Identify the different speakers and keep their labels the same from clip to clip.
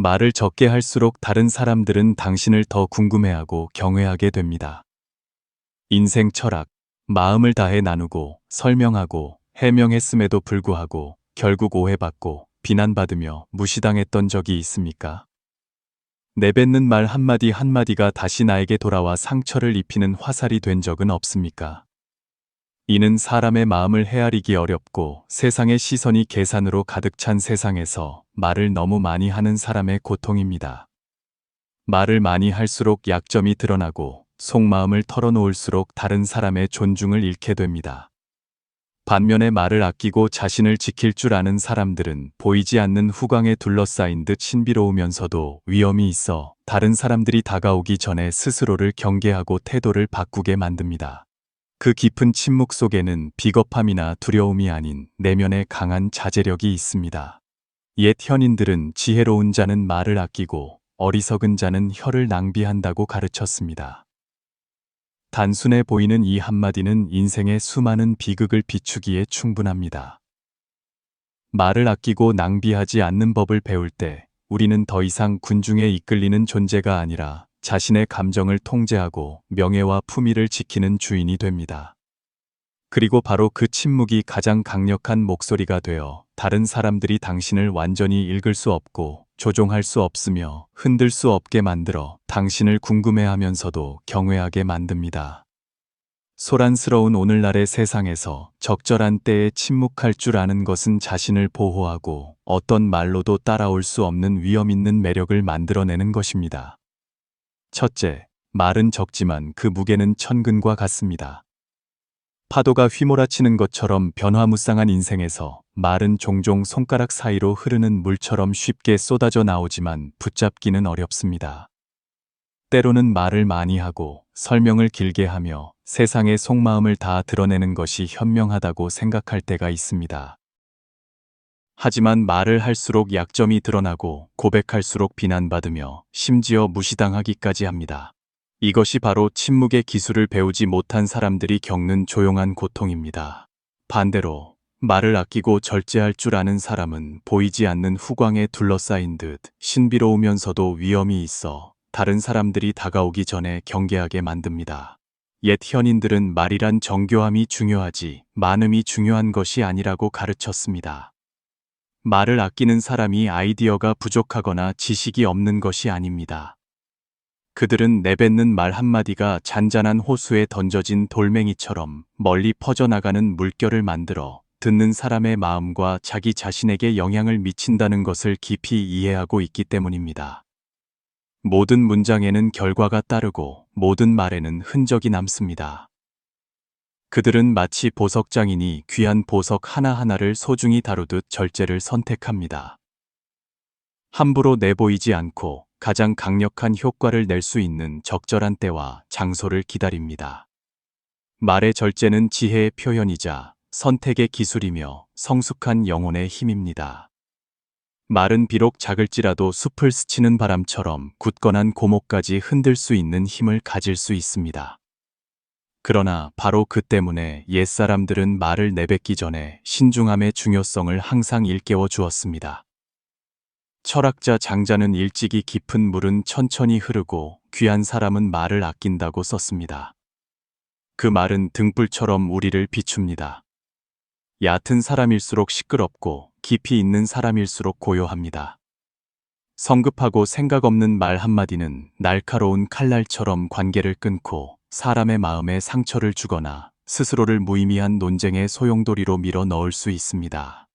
Speaker 1: 말을 적게 할수록 다른 사람들은 당신을 더 궁금해하고 경외하게 됩니다. 인생 철학, 마음을 다해 나누고 설명하고 해명했음에도 불구하고 결국 오해받고 비난받으며 무시당했던 적이 있습니까? 내뱉는 말 한마디 한마디가 다시 나에게 돌아와 상처를 입히는 화살이 된 적은 없습니까? 이는 사람의 마음을 헤아리기 어렵고 세상의 시선이 계산으로 가득 찬 세상에서 말을 너무 많이 하는 사람의 고통입니다. 말을 많이 할수록 약점이 드러나고 속마음을 털어놓을수록 다른 사람의 존중을 잃게 됩니다. 반면에 말을 아끼고 자신을 지킬 줄 아는 사람들은 보이지 않는 후광에 둘러싸인 듯 신비로우면서도 위험이 있어 다른 사람들이 다가오기 전에 스스로를 경계하고 태도를 바꾸게 만듭니다. 그 깊은 침묵 속에는 비겁함이나 두려움이 아닌 내면의 강한 자제력이 있습니다. 옛 현인들은 지혜로운 자는 말을 아끼고 어리석은 자는 혀를 낭비한다고 가르쳤습니다. 단순해 보이는 이 한마디는 인생의 수많은 비극을 비추기에 충분합니다. 말을 아끼고 낭비하지 않는 법을 배울 때 우리는 더 이상 군중에 이끌리는 존재가 아니라 자신의 감정을 통제하고 명예와 품위를 지키는 주인이 됩니다. 그리고 바로 그 침묵이 가장 강력한 목소리가 되어 다른 사람들이 당신을 완전히 읽을 수 없고 조종할 수 없으며 흔들 수 없게 만들어 당신을 궁금해하면서도 경외하게 만듭니다. 소란스러운 오늘날의 세상에서 적절한 때에 침묵할 줄 아는 것은 자신을 보호하고 어떤 말로도 따라올 수 없는 위험 있는 매력을 만들어내는 것입니다. 첫째, 말은 적지만 그 무게는 천근과 같습니다. 파도가 휘몰아치는 것처럼 변화무쌍한 인생에서 말은 종종 손가락 사이로 흐르는 물처럼 쉽게 쏟아져 나오지만 붙잡기는 어렵습니다. 때로는 말을 많이 하고 설명을 길게 하며 세상의 속마음을 다 드러내는 것이 현명하다고 생각할 때가 있습니다. 하지만 말을 할수록 약점이 드러나고 고백할수록 비난받으며 심지어 무시당하기까지 합니다. 이것이 바로 침묵의 기술을 배우지 못한 사람들이 겪는 조용한 고통입니다. 반대로 말을 아끼고 절제할 줄 아는 사람은 보이지 않는 후광에 둘러싸인 듯 신비로우면서도 위험이 있어 다른 사람들이 다가오기 전에 경계하게 만듭니다. 옛 현인들은 말이란 정교함이 중요하지 많음이 중요한 것이 아니라고 가르쳤습니다. 말을 아끼는 사람이 아이디어가 부족하거나 지식이 없는 것이 아닙니다. 그들은 내뱉는 말 한마디가 잔잔한 호수에 던져진 돌멩이처럼 멀리 퍼져나가는 물결을 만들어 듣는 사람의 마음과 자기 자신에게 영향을 미친다는 것을 깊이 이해하고 있기 때문입니다. 모든 문장에는 결과가 따르고 모든 말에는 흔적이 남습니다. 그들은 마치 보석장인이 귀한 보석 하나하나를 소중히 다루듯 절제를 선택합니다. 함부로 내보이지 않고 가장 강력한 효과를 낼 수 있는 적절한 때와 장소를 기다립니다. 말의 절제는 지혜의 표현이자 선택의 기술이며 성숙한 영혼의 힘입니다. 말은 비록 작을지라도 숲을 스치는 바람처럼 굳건한 고목까지 흔들 수 있는 힘을 가질 수 있습니다. 그러나 바로 그 때문에 옛사람들은 말을 내뱉기 전에 신중함의 중요성을 항상 일깨워 주었습니다. 철학자 장자는 일찍이 깊은 물은 천천히 흐르고 귀한 사람은 말을 아낀다고 썼습니다. 그 말은 등불처럼 우리를 비춥니다. 얕은 사람일수록 시끄럽고 깊이 있는 사람일수록 고요합니다. 성급하고 생각 없는 말 한마디는 날카로운 칼날처럼 관계를 끊고 사람의 마음에 상처를 주거나 스스로를 무의미한 논쟁의 소용돌이로 밀어 넣을 수 있습니다.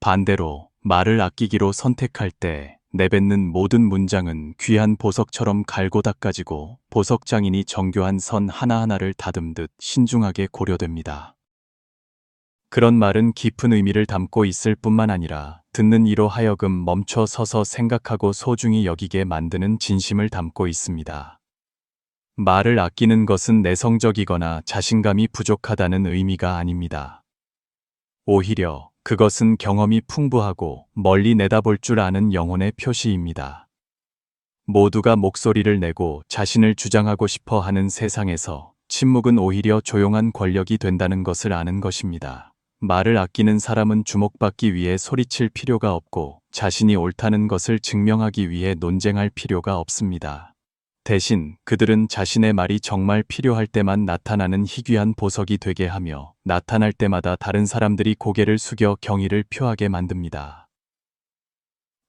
Speaker 1: 반대로 말을 아끼기로 선택할 때 내뱉는 모든 문장은 귀한 보석처럼 갈고 닦아지고 보석장인이 정교한 선 하나하나를 다듬듯 신중하게 고려됩니다. 그런 말은 깊은 의미를 담고 있을 뿐만 아니라 듣는 이로 하여금 멈춰 서서 생각하고 소중히 여기게 만드는 진심을 담고 있습니다. 말을 아끼는 것은 내성적이거나 자신감이 부족하다는 의미가 아닙니다. 오히려 그것은 경험이 풍부하고 멀리 내다볼 줄 아는 영혼의 표시입니다. 모두가 목소리를 내고 자신을 주장하고 싶어 하는 세상에서 침묵은 오히려 조용한 권력이 된다는 것을 아는 것입니다. 말을 아끼는 사람은 주목받기 위해 소리칠 필요가 없고 자신이 옳다는 것을 증명하기 위해 논쟁할 필요가 없습니다. 대신 그들은 자신의 말이 정말 필요할 때만 나타나는 희귀한 보석이 되게 하며 나타날 때마다 다른 사람들이 고개를 숙여 경의를 표하게 만듭니다.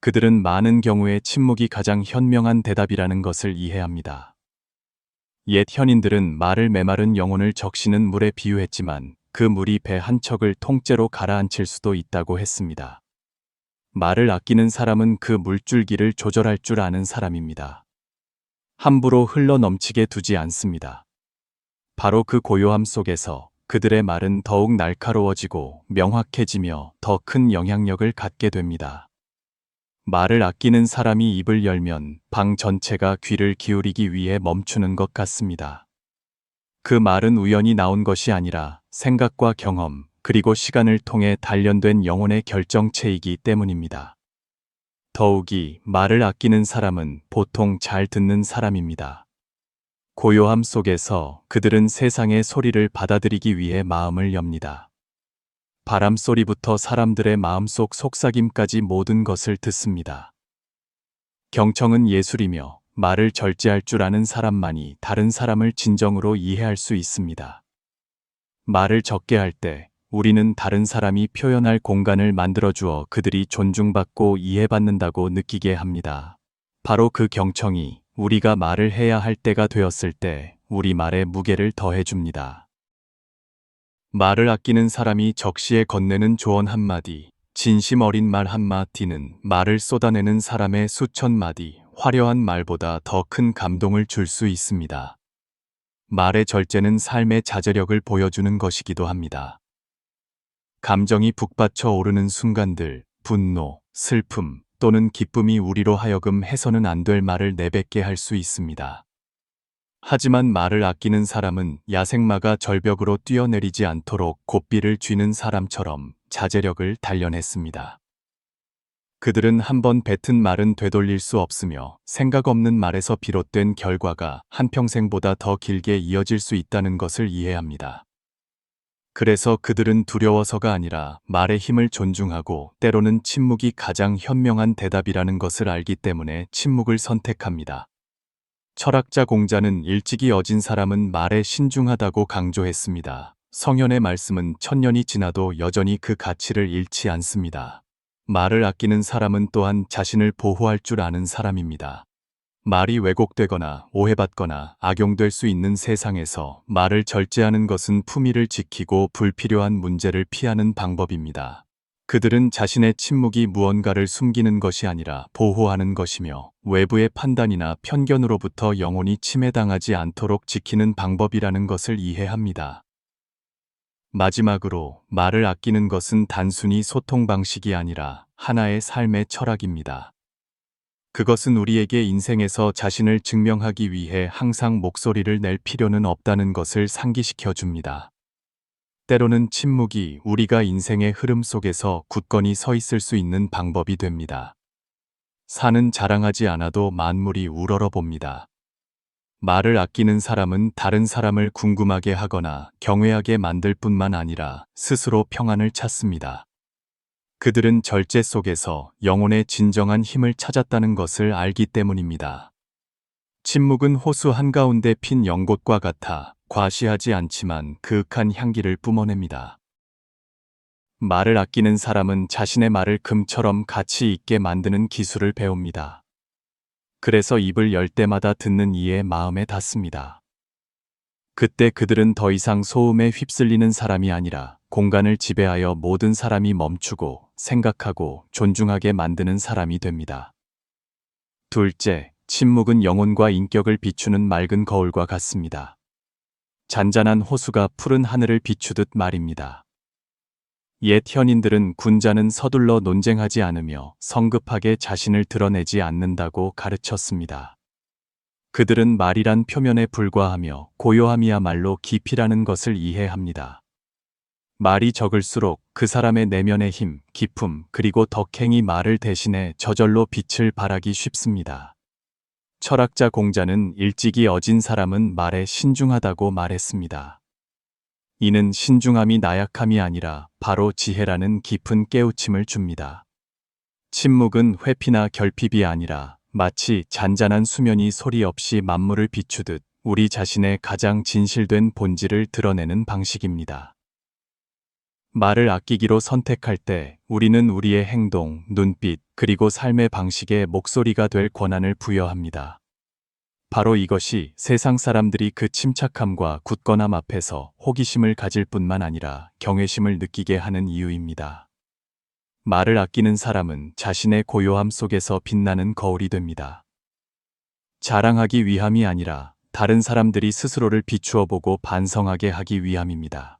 Speaker 1: 그들은 많은 경우에 침묵이 가장 현명한 대답이라는 것을 이해합니다. 옛 현인들은 말을 메마른 영혼을 적시는 물에 비유했지만 그 물이 배 한 척을 통째로 가라앉힐 수도 있다고 했습니다. 말을 아끼는 사람은 그 물줄기를 조절할 줄 아는 사람입니다. 함부로 흘러 넘치게 두지 않습니다. 바로 그 고요함 속에서 그들의 말은 더욱 날카로워지고 명확해지며 더 큰 영향력을 갖게 됩니다. 말을 아끼는 사람이 입을 열면 방 전체가 귀를 기울이기 위해 멈추는 것 같습니다. 그 말은 우연히 나온 것이 아니라 생각과 경험, 그리고 시간을 통해 단련된 영혼의 결정체이기 때문입니다. 더욱이 말을 아끼는 사람은 보통 잘 듣는 사람입니다. 고요함 속에서 그들은 세상의 소리를 받아들이기 위해 마음을 엽니다. 바람 소리부터 사람들의 마음속 속삭임까지 모든 것을 듣습니다. 경청은 예술이며 말을 절제할 줄 아는 사람만이 다른 사람을 진정으로 이해할 수 있습니다. 말을 적게 할 때 우리는 다른 사람이 표현할 공간을 만들어주어 그들이 존중받고 이해받는다고 느끼게 합니다. 바로 그 경청이 우리가 말을 해야 할 때가 되었을 때 우리 말에 무게를 더해줍니다. 말을 아끼는 사람이 적시에 건네는 조언 한마디, 진심 어린 말 한마디는 말을 쏟아내는 사람의 수천 마디, 화려한 말보다 더 큰 감동을 줄 수 있습니다. 말의 절제는 삶의 자제력을 보여주는 것이기도 합니다. 감정이 북받쳐 오르는 순간들, 분노, 슬픔 또는 기쁨이 우리로 하여금 해서는 안 될 말을 내뱉게 할 수 있습니다. 하지만 말을 아끼는 사람은 야생마가 절벽으로 뛰어내리지 않도록 고삐를 쥐는 사람처럼 자제력을 단련했습니다. 그들은 한번 뱉은 말은 되돌릴 수 없으며 생각 없는 말에서 비롯된 결과가 한평생보다 더 길게 이어질 수 있다는 것을 이해합니다. 그래서 그들은 두려워서가 아니라 말의 힘을 존중하고 때로는 침묵이 가장 현명한 대답이라는 것을 알기 때문에 침묵을 선택합니다. 철학자 공자는 일찍이 어진 사람은 말에 신중하다고 강조했습니다. 성현의 말씀은 천년이 지나도 여전히 그 가치를 잃지 않습니다. 말을 아끼는 사람은 또한 자신을 보호할 줄 아는 사람입니다. 말이 왜곡되거나 오해받거나 악용될 수 있는 세상에서 말을 절제하는 것은 품위를 지키고 불필요한 문제를 피하는 방법입니다. 그들은 자신의 침묵이 무언가를 숨기는 것이 아니라 보호하는 것이며 외부의 판단이나 편견으로부터 영혼이 침해당하지 않도록 지키는 방법이라는 것을 이해합니다. 마지막으로 말을 아끼는 것은 단순히 소통 방식이 아니라 하나의 삶의 철학입니다. 그것은 우리에게 인생에서 자신을 증명하기 위해 항상 목소리를 낼 필요는 없다는 것을 상기시켜 줍니다. 때로는 침묵이 우리가 인생의 흐름 속에서 굳건히 서 있을 수 있는 방법이 됩니다. 산은 자랑하지 않아도 만물이 우러러 봅니다. 말을 아끼는 사람은 다른 사람을 궁금하게 하거나 경외하게 만들 뿐만 아니라 스스로 평안을 찾습니다. 그들은 절제 속에서 영혼의 진정한 힘을 찾았다는 것을 알기 때문입니다. 침묵은 호수 한가운데 핀 연꽃과 같아 과시하지 않지만 그윽한 향기를 뿜어냅니다. 말을 아끼는 사람은 자신의 말을 금처럼 가치 있게 만드는 기술을 배웁니다. 그래서 입을 열 때마다 듣는 이의 마음에 닿습니다. 그때 그들은 더 이상 소음에 휩쓸리는 사람이 아니라 공간을 지배하여 모든 사람이 멈추고 생각하고 존중하게 만드는 사람이 됩니다. 둘째, 침묵은 영혼과 인격을 비추는 맑은 거울과 같습니다. 잔잔한 호수가 푸른 하늘을 비추듯 말입니다. 옛 현인들은 군자는 서둘러 논쟁하지 않으며 성급하게 자신을 드러내지 않는다고 가르쳤습니다. 그들은 말이란 표면에 불과하며 고요함이야말로 깊이라는 것을 이해합니다. 말이 적을수록 그 사람의 내면의 힘, 기품, 그리고 덕행이 말을 대신해 저절로 빛을 발하기 쉽습니다. 철학자 공자는 일찍이 어진 사람은 말에 신중하다고 말했습니다. 이는 신중함이 나약함이 아니라 바로 지혜라는 깊은 깨우침을 줍니다. 침묵은 회피나 결핍이 아니라 마치 잔잔한 수면이 소리 없이 만물을 비추듯 우리 자신의 가장 진실된 본질을 드러내는 방식입니다. 말을 아끼기로 선택할 때 우리는 우리의 행동, 눈빛, 그리고 삶의 방식에 목소리가 될 권한을 부여합니다. 바로 이것이 세상 사람들이 그 침착함과 굳건함 앞에서 호기심을 가질 뿐만 아니라 경외심을 느끼게 하는 이유입니다. 말을 아끼는 사람은 자신의 고요함 속에서 빛나는 거울이 됩니다. 자랑하기 위함이 아니라 다른 사람들이 스스로를 비추어 보고 반성하게 하기 위함입니다.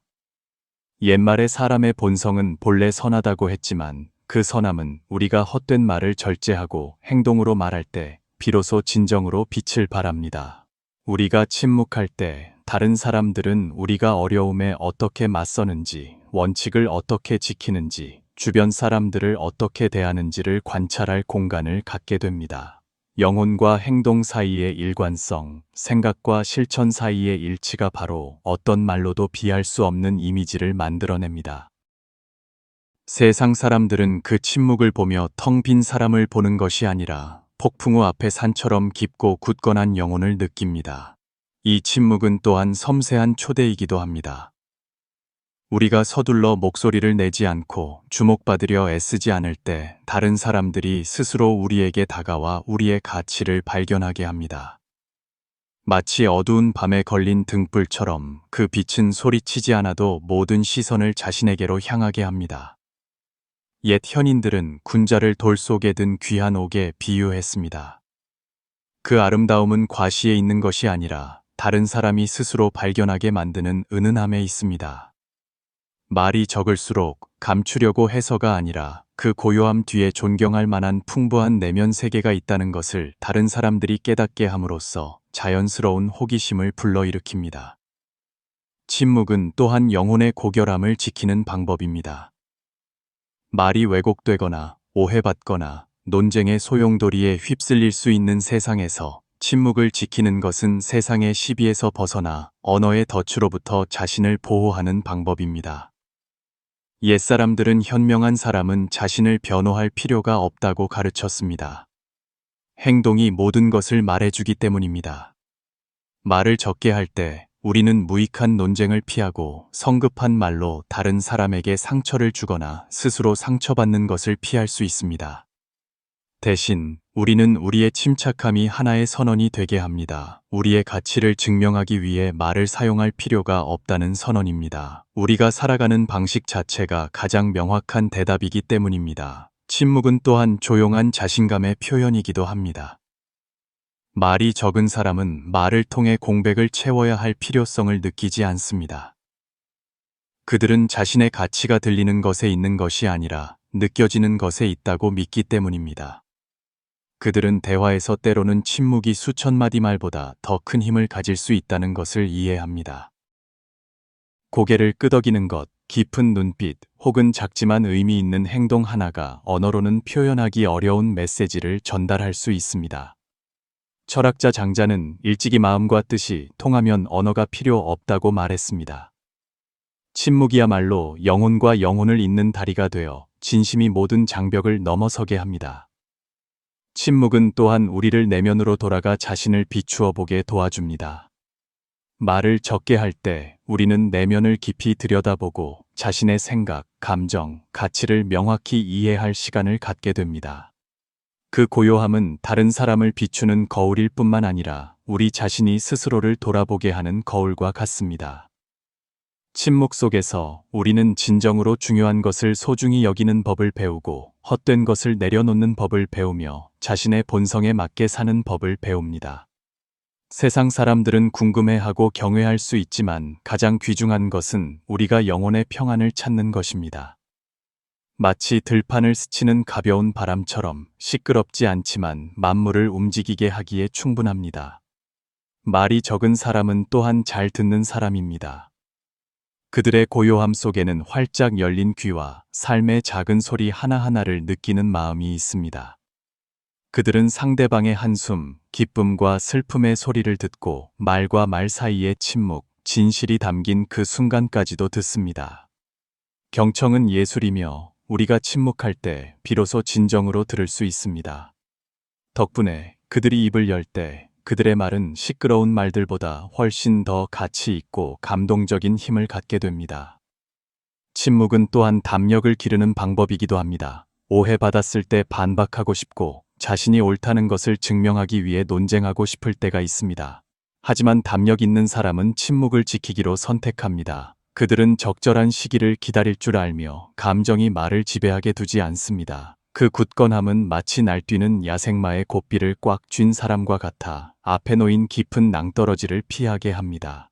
Speaker 1: 옛말에 사람의 본성은 본래 선하다고 했지만 그 선함은 우리가 헛된 말을 절제하고 행동으로 말할 때 비로소 진정으로 빛을 발합니다. 우리가 침묵할 때 다른 사람들은 우리가 어려움에 어떻게 맞서는지, 원칙을 어떻게 지키는지, 주변 사람들을 어떻게 대하는지를 관찰할 공간을 갖게 됩니다. 영혼과 행동 사이의 일관성, 생각과 실천 사이의 일치가 바로 어떤 말로도 비할 수 없는 이미지를 만들어냅니다. 세상 사람들은 그 침묵을 보며 텅 빈 사람을 보는 것이 아니라 폭풍우 앞에 산처럼 깊고 굳건한 영혼을 느낍니다. 이 침묵은 또한 섬세한 초대이기도 합니다. 우리가 서둘러 목소리를 내지 않고 주목받으려 애쓰지 않을 때 다른 사람들이 스스로 우리에게 다가와 우리의 가치를 발견하게 합니다. 마치 어두운 밤에 걸린 등불처럼 그 빛은 소리치지 않아도 모든 시선을 자신에게로 향하게 합니다. 옛 현인들은 군자를 돌 속에 든 귀한 옥에 비유했습니다. 그 아름다움은 과시에 있는 것이 아니라 다른 사람이 스스로 발견하게 만드는 은은함에 있습니다. 말이 적을수록 감추려고 해서가 아니라 그 고요함 뒤에 존경할 만한 풍부한 내면 세계가 있다는 것을 다른 사람들이 깨닫게 함으로써 자연스러운 호기심을 불러일으킵니다. 침묵은 또한 영혼의 고결함을 지키는 방법입니다. 말이 왜곡되거나 오해받거나 논쟁의 소용돌이에 휩쓸릴 수 있는 세상에서 침묵을 지키는 것은 세상의 시비에서 벗어나 언어의 덫으로부터 자신을 보호하는 방법입니다. 옛사람들은 현명한 사람은 자신을 변호할 필요가 없다고 가르쳤습니다. 행동이 모든 것을 말해주기 때문입니다. 말을 적게 할 때 우리는 무익한 논쟁을 피하고 성급한 말로 다른 사람에게 상처를 주거나 스스로 상처받는 것을 피할 수 있습니다. 대신 우리는 우리의 침착함이 하나의 선언이 되게 합니다. 우리의 가치를 증명하기 위해 말을 사용할 필요가 없다는 선언입니다. 우리가 살아가는 방식 자체가 가장 명확한 대답이기 때문입니다. 침묵은 또한 조용한 자신감의 표현이기도 합니다. 말이 적은 사람은 말을 통해 공백을 채워야 할 필요성을 느끼지 않습니다. 그들은 자신의 가치가 들리는 것에 있는 것이 아니라 느껴지는 것에 있다고 믿기 때문입니다. 그들은 대화에서 때로는 침묵이 수천 마디 말보다 더 큰 힘을 가질 수 있다는 것을 이해합니다. 고개를 끄덕이는 것, 깊은 눈빛, 혹은 작지만 의미 있는 행동 하나가 언어로는 표현하기 어려운 메시지를 전달할 수 있습니다. 철학자 장자는 일찍이 마음과 뜻이 통하면 언어가 필요 없다고 말했습니다. 침묵이야말로 영혼과 영혼을 잇는 다리가 되어 진심이 모든 장벽을 넘어서게 합니다. 침묵은 또한 우리를 내면으로 돌아가 자신을 비추어 보게 도와줍니다. 말을 적게 할 때 우리는 내면을 깊이 들여다보고 자신의 생각, 감정, 가치를 명확히 이해할 시간을 갖게 됩니다. 그 고요함은 다른 사람을 비추는 거울일 뿐만 아니라 우리 자신이 스스로를 돌아보게 하는 거울과 같습니다. 침묵 속에서 우리는 진정으로 중요한 것을 소중히 여기는 법을 배우고 헛된 것을 내려놓는 법을 배우며 자신의 본성에 맞게 사는 법을 배웁니다. 세상 사람들은 궁금해하고 경외할 수 있지만 가장 귀중한 것은 우리가 영혼의 평안을 찾는 것입니다. 마치 들판을 스치는 가벼운 바람처럼 시끄럽지 않지만 만물을 움직이게 하기에 충분합니다. 말이 적은 사람은 또한 잘 듣는 사람입니다. 그들의 고요함 속에는 활짝 열린 귀와 삶의 작은 소리 하나하나를 느끼는 마음이 있습니다. 그들은 상대방의 한숨, 기쁨과 슬픔의 소리를 듣고 말과 말 사이의 침묵, 진실이 담긴 그 순간까지도 듣습니다. 경청은 예술이며 우리가 침묵할 때 비로소 진정으로 들을 수 있습니다. 덕분에 그들이 입을 열 때 그들의 말은 시끄러운 말들보다 훨씬 더 가치 있고 감동적인 힘을 갖게 됩니다. 침묵은 또한 담력을 기르는 방법이기도 합니다. 오해받았을 때 반박하고 싶고 자신이 옳다는 것을 증명하기 위해 논쟁하고 싶을 때가 있습니다. 하지만 담력 있는 사람은 침묵을 지키기로 선택합니다. 그들은 적절한 시기를 기다릴 줄 알며 감정이 말을 지배하게 두지 않습니다. 그 굳건함은 마치 날뛰는 야생마의 고삐를 꽉 쥔 사람과 같아 앞에 놓인 깊은 낭떠러지를 피하게 합니다.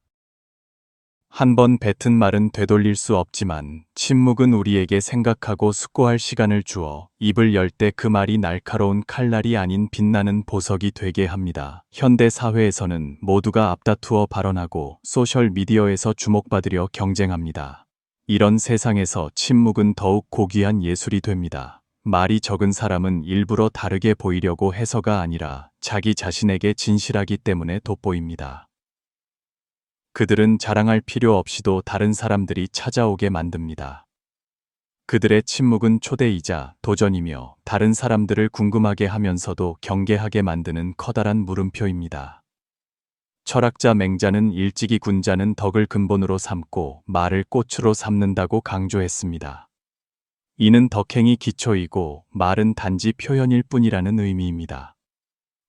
Speaker 1: 한 번 뱉은 말은 되돌릴 수 없지만 침묵은 우리에게 생각하고 숙고할 시간을 주어 입을 열 때 그 말이 날카로운 칼날이 아닌 빛나는 보석이 되게 합니다. 현대 사회에서는 모두가 앞다투어 발언하고 소셜 미디어에서 주목받으려 경쟁합니다. 이런 세상에서 침묵은 더욱 고귀한 예술이 됩니다. 말이 적은 사람은 일부러 다르게 보이려고 해서가 아니라 자기 자신에게 진실하기 때문에 돋보입니다. 그들은 자랑할 필요 없이도 다른 사람들이 찾아오게 만듭니다. 그들의 침묵은 초대이자 도전이며 다른 사람들을 궁금하게 하면서도 경계하게 만드는 커다란 물음표입니다. 철학자 맹자는 일찍이 군자는 덕을 근본으로 삼고 말을 꽃으로 삼는다고 강조했습니다. 이는 덕행이 기초이고 말은 단지 표현일 뿐이라는 의미입니다.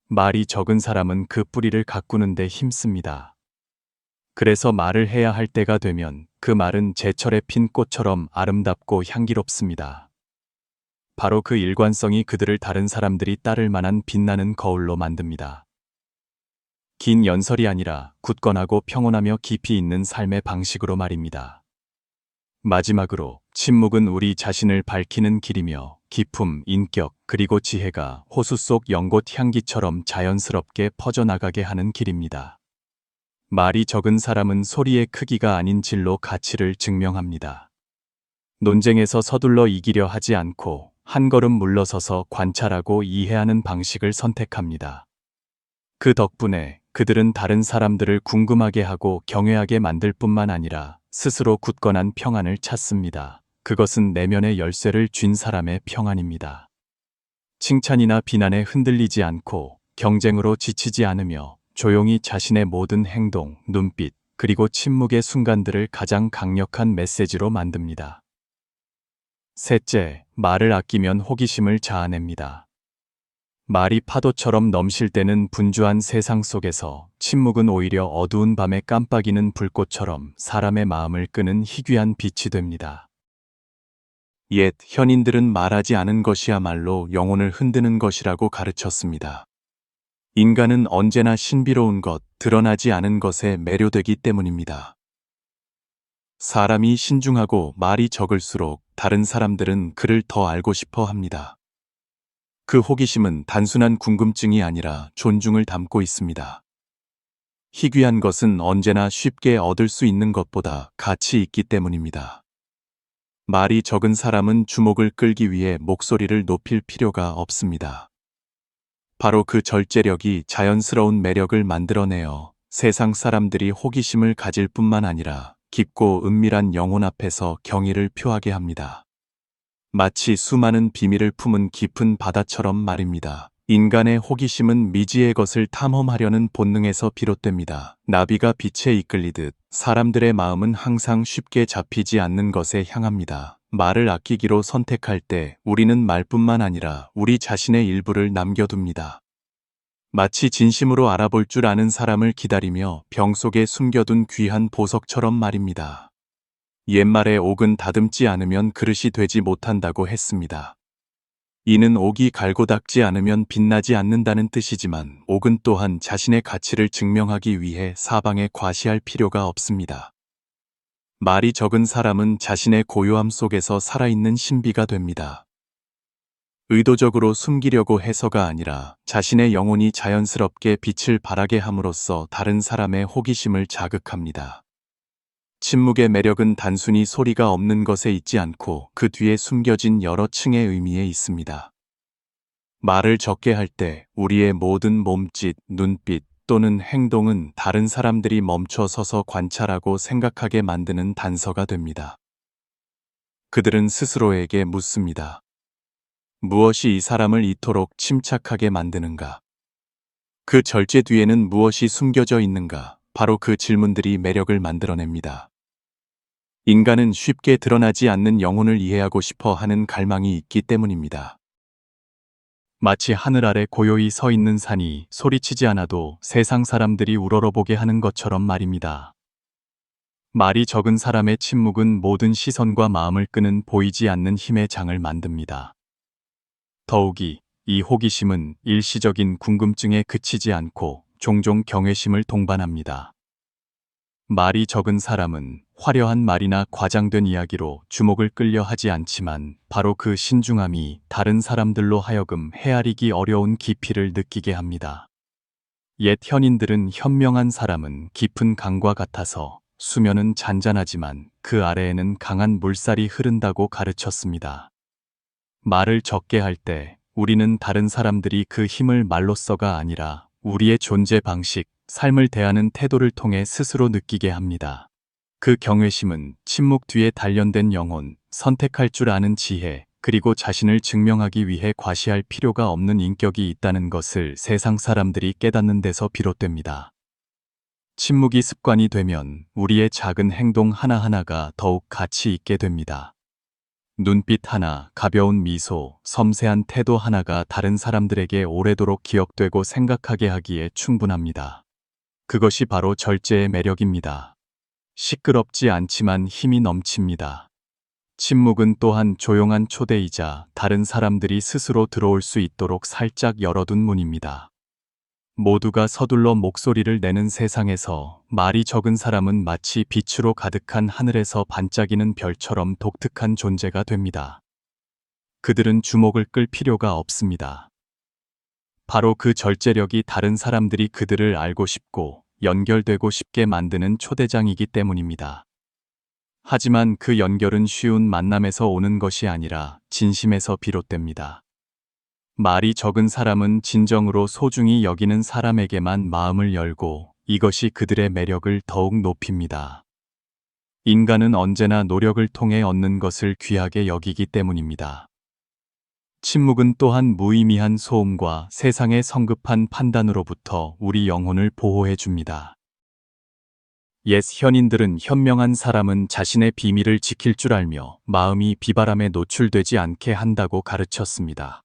Speaker 1: 말이 적은 사람은 그 뿌리를 가꾸는 데 힘씁니다. 그래서 말을 해야 할 때가 되면 그 말은 제철에 핀 꽃처럼 아름답고 향기롭습니다. 바로 그 일관성이 그들을 다른 사람들이 따를 만한 빛나는 거울로 만듭니다. 긴 연설이 아니라 굳건하고 평온하며 깊이 있는 삶의 방식으로 말입니다. 마지막으로 침묵은 우리 자신을 밝히는 길이며 기품, 인격, 그리고 지혜가 호수 속 연꽃 향기처럼 자연스럽게 퍼져나가게 하는 길입니다. 말이 적은 사람은 소리의 크기가 아닌 질로 가치를 증명합니다. 논쟁에서 서둘러 이기려 하지 않고 한 걸음 물러서서 관찰하고 이해하는 방식을 선택합니다. 그 덕분에 그들은 다른 사람들을 궁금하게 하고 경외하게 만들 뿐만 아니라 스스로 굳건한 평안을 찾습니다. 그것은 내면의 열쇠를 쥔 사람의 평안입니다. 칭찬이나 비난에 흔들리지 않고 경쟁으로 지치지 않으며 조용히 자신의 모든 행동, 눈빛, 그리고 침묵의 순간들을 가장 강력한 메시지로 만듭니다. 셋째, 말을 아끼면 호기심을 자아냅니다. 말이 파도처럼 넘실 때는 분주한 세상 속에서 침묵은 오히려 어두운 밤에 깜빡이는 불꽃처럼 사람의 마음을 끄는 희귀한 빛이 됩니다. 옛 현인들은 말하지 않은 것이야말로 영혼을 흔드는 것이라고 가르쳤습니다. 인간은 언제나 신비로운 것, 드러나지 않은 것에 매료되기 때문입니다. 사람이 신중하고 말이 적을수록 다른 사람들은 그를 더 알고 싶어 합니다. 그 호기심은 단순한 궁금증이 아니라 존중을 담고 있습니다. 희귀한 것은 언제나 쉽게 얻을 수 있는 것보다 가치 있기 때문입니다. 말이 적은 사람은 주목을 끌기 위해 목소리를 높일 필요가 없습니다. 바로 그 절제력이 자연스러운 매력을 만들어내어 세상 사람들이 호기심을 가질 뿐만 아니라 깊고 은밀한 영혼 앞에서 경의를 표하게 합니다. 마치 수많은 비밀을 품은 깊은 바다처럼 말입니다. 인간의 호기심은 미지의 것을 탐험하려는 본능에서 비롯됩니다. 나비가 빛에 이끌리듯 사람들의 마음은 항상 쉽게 잡히지 않는 것에 향합니다. 말을 아끼기로 선택할 때 우리는 말뿐만 아니라 우리 자신의 일부를 남겨둡니다. 마치 진심으로 알아볼 줄 아는 사람을 기다리며 병 속에 숨겨둔 귀한 보석처럼 말입니다. 옛말에 옥은 다듬지 않으면 그릇이 되지 못한다고 했습니다. 이는 옥이 갈고 닦지 않으면 빛나지 않는다는 뜻이지만 옥은 또한 자신의 가치를 증명하기 위해 사방에 과시할 필요가 없습니다. 말이 적은 사람은 자신의 고요함 속에서 살아있는 신비가 됩니다. 의도적으로 숨기려고 해서가 아니라 자신의 영혼이 자연스럽게 빛을 발하게 함으로써 다른 사람의 호기심을 자극합니다. 침묵의 매력은 단순히 소리가 없는 것에 있지 않고 그 뒤에 숨겨진 여러 층의 의미에 있습니다. 말을 적게 할 때 우리의 모든 몸짓, 눈빛, 또는 행동은 다른 사람들이 멈춰 서서 관찰하고 생각하게 만드는 단서가 됩니다. 그들은 스스로에게 묻습니다. 무엇이 이 사람을 이토록 침착하게 만드는가? 그 절제 뒤에는 무엇이 숨겨져 있는가? 바로 그 질문들이 매력을 만들어냅니다. 인간은 쉽게 드러나지 않는 영혼을 이해하고 싶어 하는 갈망이 있기 때문입니다. 마치 하늘 아래 고요히 서 있는 산이 소리치지 않아도 세상 사람들이 우러러보게 하는 것처럼 말입니다. 말이 적은 사람의 침묵은 모든 시선과 마음을 끄는 보이지 않는 힘의 장을 만듭니다. 더욱이 이 호기심은 일시적인 궁금증에 그치지 않고 종종 경외심을 동반합니다. 말이 적은 사람은 화려한 말이나 과장된 이야기로 주목을 끌려 하지 않지만 바로 그 신중함이 다른 사람들로 하여금 헤아리기 어려운 깊이를 느끼게 합니다. 옛 현인들은 현명한 사람은 깊은 강과 같아서 수면은 잔잔하지만 그 아래에는 강한 물살이 흐른다고 가르쳤습니다. 말을 적게 할 때 우리는 다른 사람들이 그 힘을 말로써가 아니라 우리의 존재 방식, 삶을 대하는 태도를 통해 스스로 느끼게 합니다. 그 경외심은 침묵 뒤에 단련된 영혼, 선택할 줄 아는 지혜, 그리고 자신을 증명하기 위해 과시할 필요가 없는 인격이 있다는 것을 세상 사람들이 깨닫는 데서 비롯됩니다. 침묵이 습관이 되면 우리의 작은 행동 하나하나가 더욱 가치 있게 됩니다. 눈빛 하나, 가벼운 미소, 섬세한 태도 하나가 다른 사람들에게 오래도록 기억되고 생각하게 하기에 충분합니다. 그것이 바로 절제의 매력입니다. 시끄럽지 않지만 힘이 넘칩니다. 침묵은 또한 조용한 초대이자 다른 사람들이 스스로 들어올 수 있도록 살짝 열어둔 문입니다. 모두가 서둘러 목소리를 내는 세상에서 말이 적은 사람은 마치 빛으로 가득한 하늘에서 반짝이는 별처럼 독특한 존재가 됩니다. 그들은 주목을 끌 필요가 없습니다. 바로 그 절제력이 다른 사람들이 그들을 알고 싶고 연결되고 싶게 만드는 초대장이기 때문입니다. 하지만 그 연결은 쉬운 만남에서 오는 것이 아니라 진심에서 비롯됩니다. 말이 적은 사람은 진정으로 소중히 여기는 사람에게만 마음을 열고 이것이 그들의 매력을 더욱 높입니다. 인간은 언제나 노력을 통해 얻는 것을 귀하게 여기기 때문입니다. 침묵은 또한 무의미한 소음과 세상의 성급한 판단으로부터 우리 영혼을 보호해 줍니다. 옛 현인들은 현명한 사람은 자신의 비밀을 지킬 줄 알며 마음이 비바람에 노출되지 않게 한다고 가르쳤습니다.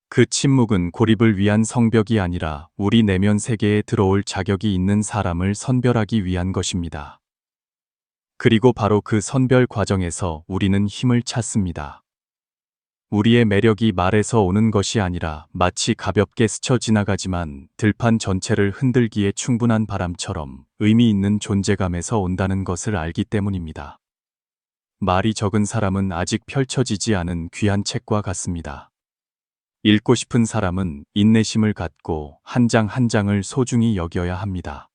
Speaker 1: 그 침묵은 고립을 위한 성벽이 아니라 우리 내면 세계에 들어올 자격이 있는 사람을 선별하기 위한 것입니다. 그리고 바로 그 선별 과정에서 우리는 힘을 찾습니다. 우리의 매력이 말에서 오는 것이 아니라 마치 가볍게 스쳐 지나가지만 들판 전체를 흔들기에 충분한 바람처럼 의미 있는 존재감에서 온다는 것을 알기 때문입니다. 말이 적은 사람은 아직 펼쳐지지 않은 귀한 책과 같습니다. 읽고 싶은 사람은 인내심을 갖고 한 장 한 장을 소중히 여겨야 합니다.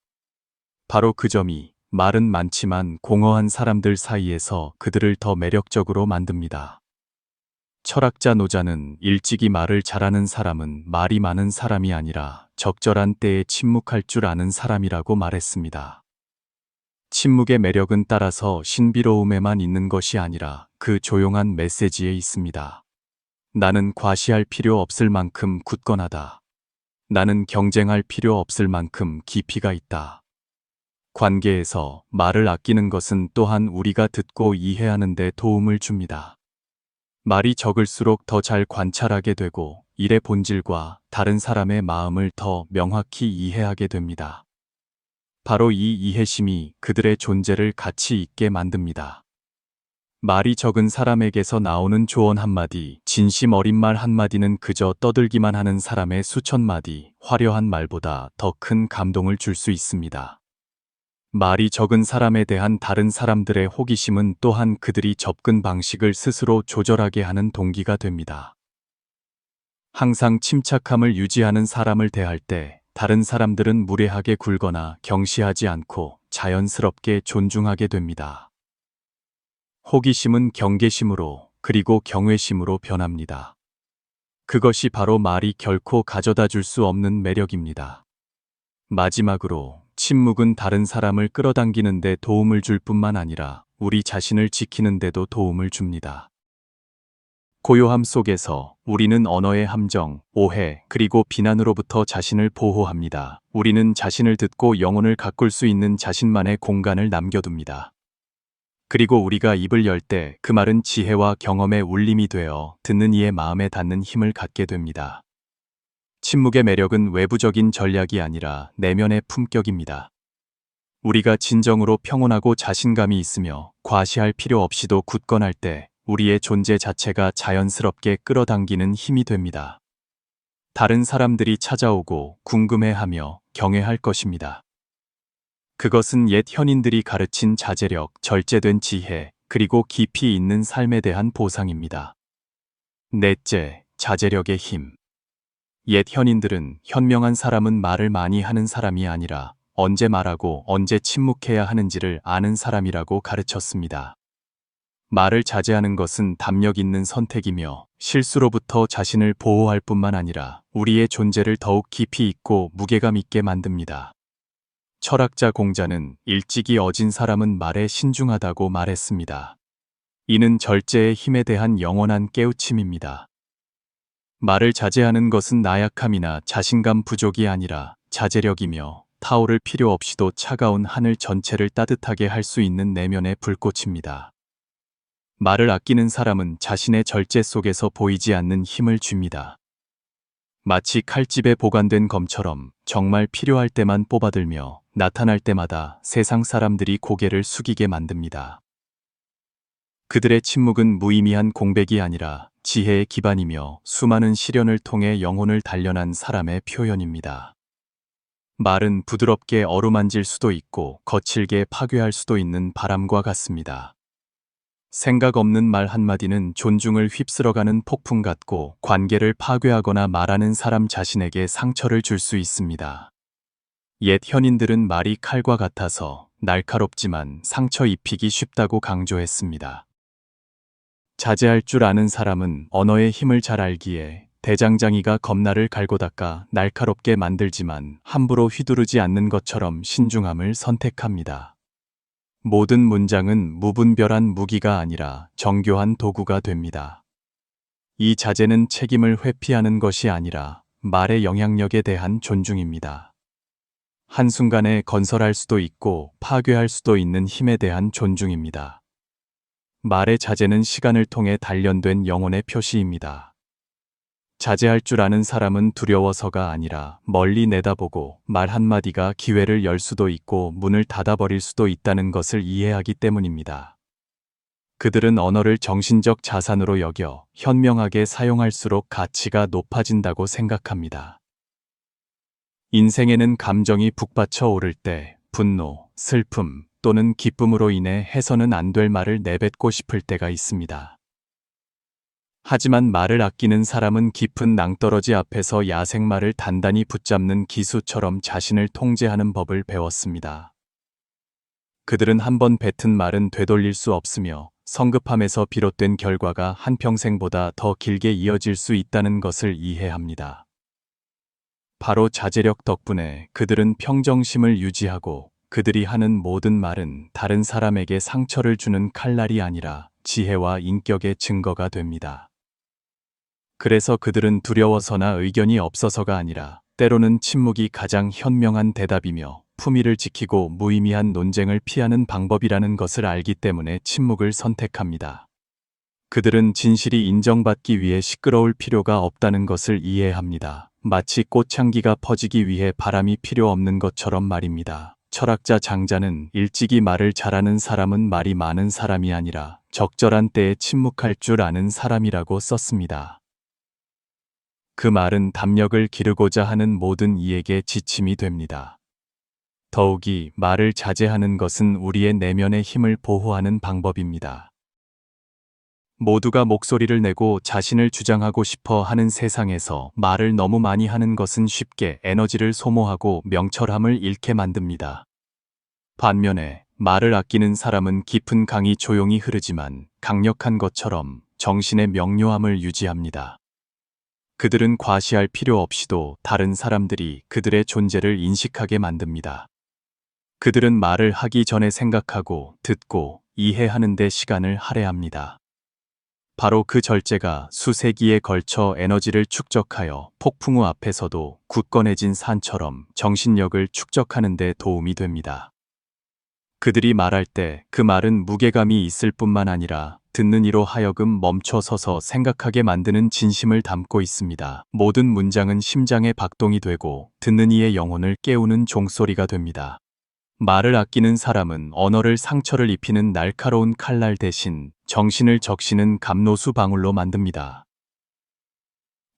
Speaker 1: 바로 그 점이 말은 많지만 공허한 사람들 사이에서 그들을 더 매력적으로 만듭니다. 철학자 노자는 일찍이 말을 잘하는 사람은 말이 많은 사람이 아니라 적절한 때에 침묵할 줄 아는 사람이라고 말했습니다. 침묵의 매력은 따라서 신비로움에만 있는 것이 아니라 그 조용한 메시지에 있습니다. 나는 과시할 필요 없을 만큼 굳건하다. 나는 경쟁할 필요 없을 만큼 깊이가 있다. 관계에서 말을 아끼는 것은 또한 우리가 듣고 이해하는 데 도움을 줍니다. 말이 적을수록 더 잘 관찰하게 되고 일의 본질과 다른 사람의 마음을 더 명확히 이해하게 됩니다. 바로 이 이해심이 그들의 존재를 가치 있게 만듭니다. 말이 적은 사람에게서 나오는 조언 한마디, 진심 어린 말 한마디는 그저 떠들기만 하는 사람의 수천 마디, 화려한 말보다 더 큰 감동을 줄 수 있습니다. 말이 적은 사람에 대한 다른 사람들의 호기심은 또한 그들이 접근 방식을 스스로 조절하게 하는 동기가 됩니다. 항상 침착함을 유지하는 사람을 대할 때 다른 사람들은 무례하게 굴거나 경시하지 않고 자연스럽게 존중하게 됩니다. 호기심은 경계심으로 그리고 경외심으로 변합니다. 그것이 바로 말이 결코 가져다 줄 수 없는 매력입니다. 마지막으로 침묵은 다른 사람을 끌어당기는 데 도움을 줄 뿐만 아니라 우리 자신을 지키는 데도 도움을 줍니다. 고요함 속에서 우리는 언어의 함정, 오해, 그리고 비난으로부터 자신을 보호합니다. 우리는 자신을 듣고 영혼을 가꿀 수 있는 자신만의 공간을 남겨둡니다. 그리고 우리가 입을 열 때 그 말은 지혜와 경험의 울림이 되어 듣는 이의 마음에 닿는 힘을 갖게 됩니다. 침묵의 매력은 외부적인 전략이 아니라 내면의 품격입니다. 우리가 진정으로 평온하고 자신감이 있으며 과시할 필요 없이도 굳건할 때 우리의 존재 자체가 자연스럽게 끌어당기는 힘이 됩니다. 다른 사람들이 찾아오고 궁금해하며 경외할 것입니다. 그것은 옛 현인들이 가르친 자제력, 절제된 지혜, 그리고 깊이 있는 삶에 대한 보상입니다. 넷째, 자제력의 힘. 옛 현인들은 현명한 사람은 말을 많이 하는 사람이 아니라 언제 말하고 언제 침묵해야 하는지를 아는 사람이라고 가르쳤습니다. 말을 자제하는 것은 담력 있는 선택이며 실수로부터 자신을 보호할 뿐만 아니라 우리의 존재를 더욱 깊이 있고 무게감 있게 만듭니다. 철학자 공자는 일찍이 어진 사람은 말에 신중하다고 말했습니다. 이는 절제의 힘에 대한 영원한 깨우침입니다. 말을 자제하는 것은 나약함이나 자신감 부족이 아니라 자제력이며 타오를 필요 없이도 차가운 하늘 전체를 따뜻하게 할 수 있는 내면의 불꽃입니다. 말을 아끼는 사람은 자신의 절제 속에서 보이지 않는 힘을 줍니다. 마치 칼집에 보관된 검처럼 정말 필요할 때만 뽑아들며 나타날 때마다 세상 사람들이 고개를 숙이게 만듭니다. 그들의 침묵은 무의미한 공백이 아니라 지혜의 기반이며 수많은 시련을 통해 영혼을 단련한 사람의 표현입니다. 말은 부드럽게 어루만질 수도 있고 거칠게 파괴할 수도 있는 바람과 같습니다. 생각 없는 말 한마디는 존중을 휩쓸어가는 폭풍 같고 관계를 파괴하거나 말하는 사람 자신에게 상처를 줄 수 있습니다. 옛 현인들은 말이 칼과 같아서 날카롭지만 상처 입히기 쉽다고 강조했습니다. 자제할 줄 아는 사람은 언어의 힘을 잘 알기에 대장장이가 겁날을 갈고 닦아 날카롭게 만들지만 함부로 휘두르지 않는 것처럼 신중함을 선택합니다. 모든 문장은 무분별한 무기가 아니라 정교한 도구가 됩니다. 이 자제는 책임을 회피하는 것이 아니라 말의 영향력에 대한 존중입니다. 한순간에 건설할 수도 있고 파괴할 수도 있는 힘에 대한 존중입니다. 말의 자제는 시간을 통해 단련된 영혼의 표시입니다. 자제할 줄 아는 사람은 두려워서가 아니라 멀리 내다보고 말 한마디가 기회를 열 수도 있고 문을 닫아버릴 수도 있다는 것을 이해하기 때문입니다. 그들은 언어를 정신적 자산으로 여겨 현명하게 사용할수록 가치가 높아진다고 생각합니다. 인생에는 감정이 북받쳐 오를 때 분노, 슬픔 또는 기쁨으로 인해 해서는 안 될 말을 내뱉고 싶을 때가 있습니다. 하지만 말을 아끼는 사람은 깊은 낭떠러지 앞에서 야생마를 단단히 붙잡는 기수처럼 자신을 통제하는 법을 배웠습니다. 그들은 한번 뱉은 말은 되돌릴 수 없으며 성급함에서 비롯된 결과가 한평생보다 더 길게 이어질 수 있다는 것을 이해합니다. 바로 자제력 덕분에 그들은 평정심을 유지하고 그들이 하는 모든 말은 다른 사람에게 상처를 주는 칼날이 아니라 지혜와 인격의 증거가 됩니다. 그래서 그들은 두려워서나 의견이 없어서가 아니라 때로는 침묵이 가장 현명한 대답이며 품위를 지키고 무의미한 논쟁을 피하는 방법이라는 것을 알기 때문에 침묵을 선택합니다. 그들은 진실이 인정받기 위해 시끄러울 필요가 없다는 것을 이해합니다. 마치 꽃향기가 퍼지기 위해 바람이 필요 없는 것처럼 말입니다. 철학자 장자는 일찍이 말을 잘하는 사람은 말이 많은 사람이 아니라 적절한 때에 침묵할 줄 아는 사람이라고 썼습니다. 그 말은 담력을 기르고자 하는 모든 이에게 지침이 됩니다. 더욱이 말을 자제하는 것은 우리의 내면의 힘을 보호하는 방법입니다. 모두가 목소리를 내고 자신을 주장하고 싶어 하는 세상에서 말을 너무 많이 하는 것은 쉽게 에너지를 소모하고 명철함을 잃게 만듭니다. 반면에 말을 아끼는 사람은 깊은 강이 조용히 흐르지만 강력한 것처럼 정신의 명료함을 유지합니다. 그들은 과시할 필요 없이도 다른 사람들이 그들의 존재를 인식하게 만듭니다. 그들은 말을 하기 전에 생각하고 듣고 이해하는 데 시간을 할애합니다. 바로 그 절제가 수세기에 걸쳐 에너지를 축적하여 폭풍 우 앞에서도 굳건해진 산처럼 정신력을 축적하는 데 도움이 됩니다. 그들이 말할 때 그 말은 무게감이 있을 뿐만 아니라 듣는 이로 하여금 멈춰 서서 생각하게 만드는 진심을 담고 있습니다. 모든 문장은 심장의 박동이 되고 듣는 이의 영혼을 깨우는 종소리가 됩니다. 말을 아끼는 사람은 언어를 상처를 입히는 날카로운 칼날 대신 정신을 적시는 감로수 방울로 만듭니다.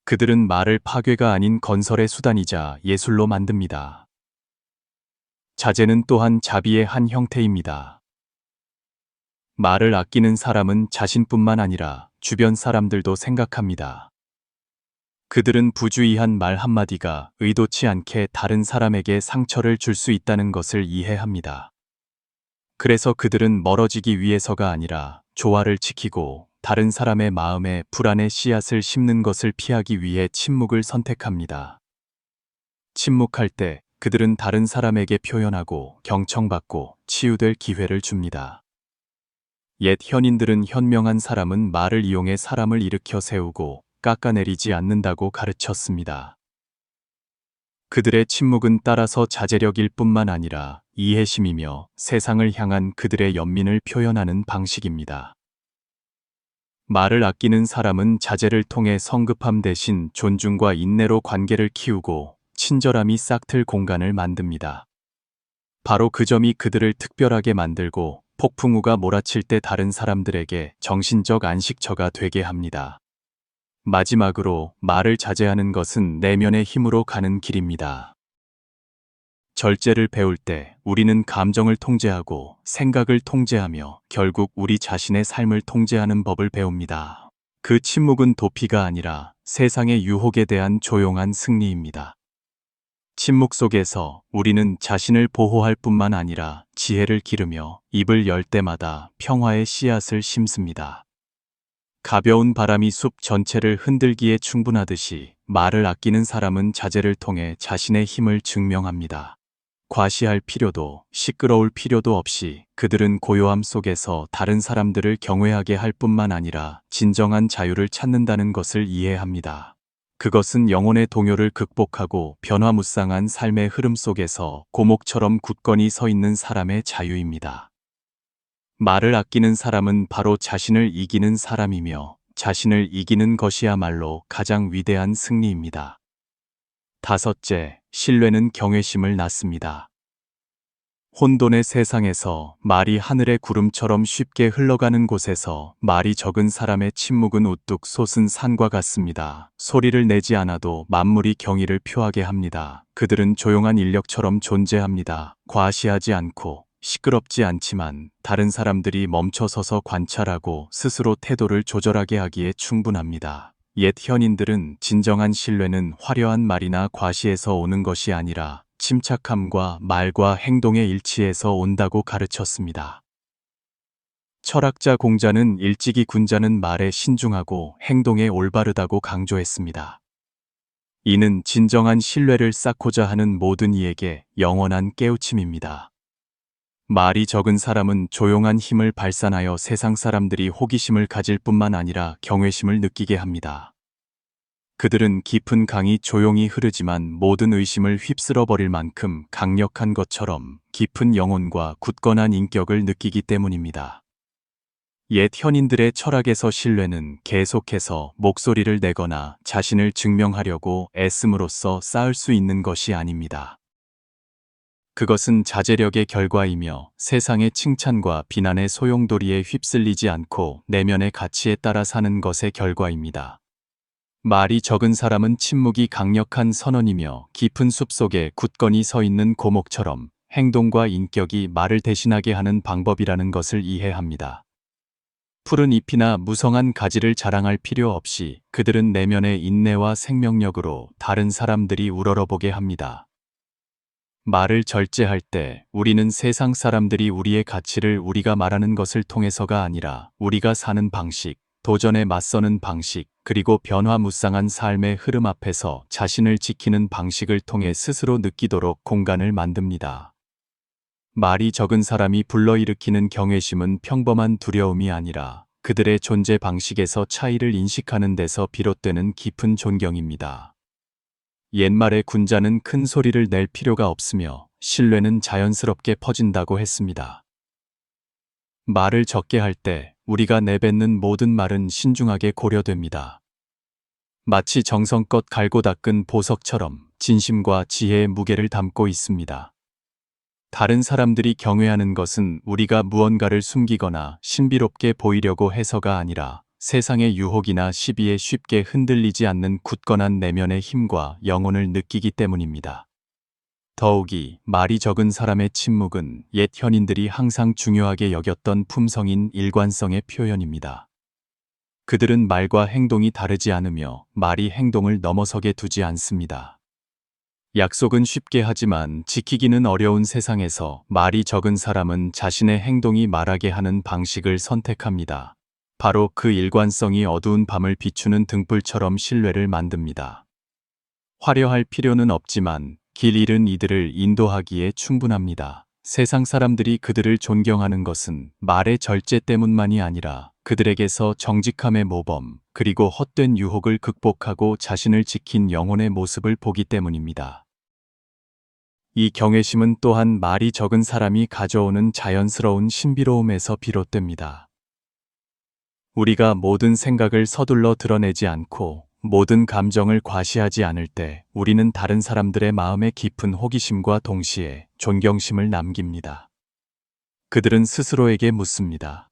Speaker 1: 그들은 말을 파괴가 아닌 건설의 수단이자 예술로 만듭니다. 자제는 또한 자비의 한 형태입니다. 말을 아끼는 사람은 자신뿐만 아니라 주변 사람들도 생각합니다. 그들은 부주의한 말 한마디가 의도치 않게 다른 사람에게 상처를 줄 수 있다는 것을 이해합니다. 그래서 그들은 멀어지기 위해서가 아니라 조화를 지키고 다른 사람의 마음에 불안의 씨앗을 심는 것을 피하기 위해 침묵을 선택합니다. 침묵할 때 그들은 다른 사람에게 표현하고 경청받고 치유될 기회를 줍니다. 옛 현인들은 현명한 사람은 말을 이용해 사람을 일으켜 세우고 깎아내리지 않는다고 가르쳤습니다. 그들의 침묵은 따라서 자제력일 뿐만 아니라 이해심이며 세상을 향한 그들의 연민을 표현하는 방식입니다. 말을 아끼는 사람은 자제를 통해 성급함 대신 존중과 인내로 관계를 키우고 친절함이 싹틀 공간을 만듭니다. 바로 그 점이 그들을 특별하게 만들고 폭풍우가 몰아칠 때 다른 사람들에게 정신적 안식처가 되게 합니다. 마지막으로 말을 자제하는 것은 내면의 힘으로 가는 길입니다. 절제를 배울 때 우리는 감정을 통제하고 생각을 통제하며 결국 우리 자신의 삶을 통제하는 법을 배웁니다. 그 침묵은 도피가 아니라 세상의 유혹에 대한 조용한 승리입니다. 침묵 속에서 우리는 자신을 보호할 뿐만 아니라 지혜를 기르며 입을 열 때마다 평화의 씨앗을 심습니다. 가벼운 바람이 숲 전체를 흔들기에 충분하듯이 말을 아끼는 사람은 자제를 통해 자신의 힘을 증명합니다. 과시할 필요도 시끄러울 필요도 없이 그들은 고요함 속에서 다른 사람들을 경외하게 할 뿐만 아니라 진정한 자유를 찾는다는 것을 이해합니다. 그것은 영혼의 동요를 극복하고 변화무쌍한 삶의 흐름 속에서 고목처럼 굳건히 서 있는 사람의 자유입니다. 말을 아끼는 사람은 바로 자신을 이기는 사람이며 자신을 이기는 것이야말로 가장 위대한 승리입니다. 다섯째, 신뢰는 경외심을 낳습니다. 혼돈의 세상에서 말이 하늘의 구름처럼 쉽게 흘러가는 곳에서 말이 적은 사람의 침묵은 우뚝 솟은 산과 같습니다. 소리를 내지 않아도 만물이 경의를 표하게 합니다. 그들은 조용한 인력처럼 존재합니다. 과시하지 않고 시끄럽지 않지만 다른 사람들이 멈춰서서 관찰하고 스스로 태도를 조절하게 하기에 충분합니다. 옛 현인들은 진정한 신뢰는 화려한 말이나 과시에서 오는 것이 아니라 침착함과 말과 행동의 일치에서 온다고 가르쳤습니다. 철학자 공자는 일찍이 군자는 말에 신중하고 행동에 올바르다고 강조했습니다. 이는 진정한 신뢰를 쌓고자 하는 모든 이에게 영원한 깨우침입니다. 말이 적은 사람은 조용한 힘을 발산하여 세상 사람들이 호기심을 가질 뿐만 아니라 경외심을 느끼게 합니다. 그들은 깊은 강이 조용히 흐르지만 모든 의심을 휩쓸어 버릴 만큼 강력한 것처럼 깊은 영혼과 굳건한 인격을 느끼기 때문입니다. 옛 현인들의 철학에서 신뢰는 계속해서 목소리를 내거나 자신을 증명하려고 애씀으로써 쌓을 수 있는 것이 아닙니다. 그것은 자제력의 결과이며 세상의 칭찬과 비난의 소용돌이에 휩쓸리지 않고 내면의 가치에 따라 사는 것의 결과입니다. 말이 적은 사람은 침묵이 강력한 선언이며 깊은 숲속에 굳건히 서 있는 고목처럼 행동과 인격이 말을 대신하게 하는 방법이라는 것을 이해합니다. 푸른 잎이나 무성한 가지를 자랑할 필요 없이 그들은 내면의 인내와 생명력으로 다른 사람들이 우러러보게 합니다. 말을 절제할 때 우리는 세상 사람들이 우리의 가치를 우리가 말하는 것을 통해서가 아니라 우리가 사는 방식, 도전에 맞서는 방식, 그리고 변화무쌍한 삶의 흐름 앞에서 자신을 지키는 방식을 통해 스스로 느끼도록 공간을 만듭니다. 말이 적은 사람이 불러일으키는 경외심은 평범한 두려움이 아니라 그들의 존재 방식에서 차이를 인식하는 데서 비롯되는 깊은 존경입니다. 옛말에 군자는 큰 소리를 낼 필요가 없으며 신뢰는 자연스럽게 퍼진다고 했습니다. 말을 적게 할 때 우리가 내뱉는 모든 말은 신중하게 고려됩니다. 마치 정성껏 갈고 닦은 보석처럼 진심과 지혜의 무게를 담고 있습니다. 다른 사람들이 경외하는 것은 우리가 무언가를 숨기거나 신비롭게 보이려고 해서가 아니라 세상의 유혹이나 시비에 쉽게 흔들리지 않는 굳건한 내면의 힘과 영혼을 느끼기 때문입니다. 더욱이 말이 적은 사람의 침묵은 옛 현인들이 항상 중요하게 여겼던 품성인 일관성의 표현입니다. 그들은 말과 행동이 다르지 않으며 말이 행동을 넘어서게 두지 않습니다. 약속은 쉽게 하지만 지키기는 어려운 세상에서 말이 적은 사람은 자신의 행동이 말하게 하는 방식을 선택합니다. 바로 그 일관성이 어두운 밤을 비추는 등불처럼 신뢰를 만듭니다. 화려할 필요는 없지만 길 잃은 이들을 인도하기에 충분합니다. 세상 사람들이 그들을 존경하는 것은 말의 절제 때문만이 아니라 그들에게서 정직함의 모범, 그리고 헛된 유혹을 극복하고 자신을 지킨 영혼의 모습을 보기 때문입니다. 이 경외심은 또한 말이 적은 사람이 가져오는 자연스러운 신비로움에서 비롯됩니다. 우리가 모든 생각을 서둘러 드러내지 않고 모든 감정을 과시하지 않을 때 우리는 다른 사람들의 마음에 깊은 호기심과 동시에 존경심을 남깁니다. 그들은 스스로에게 묻습니다.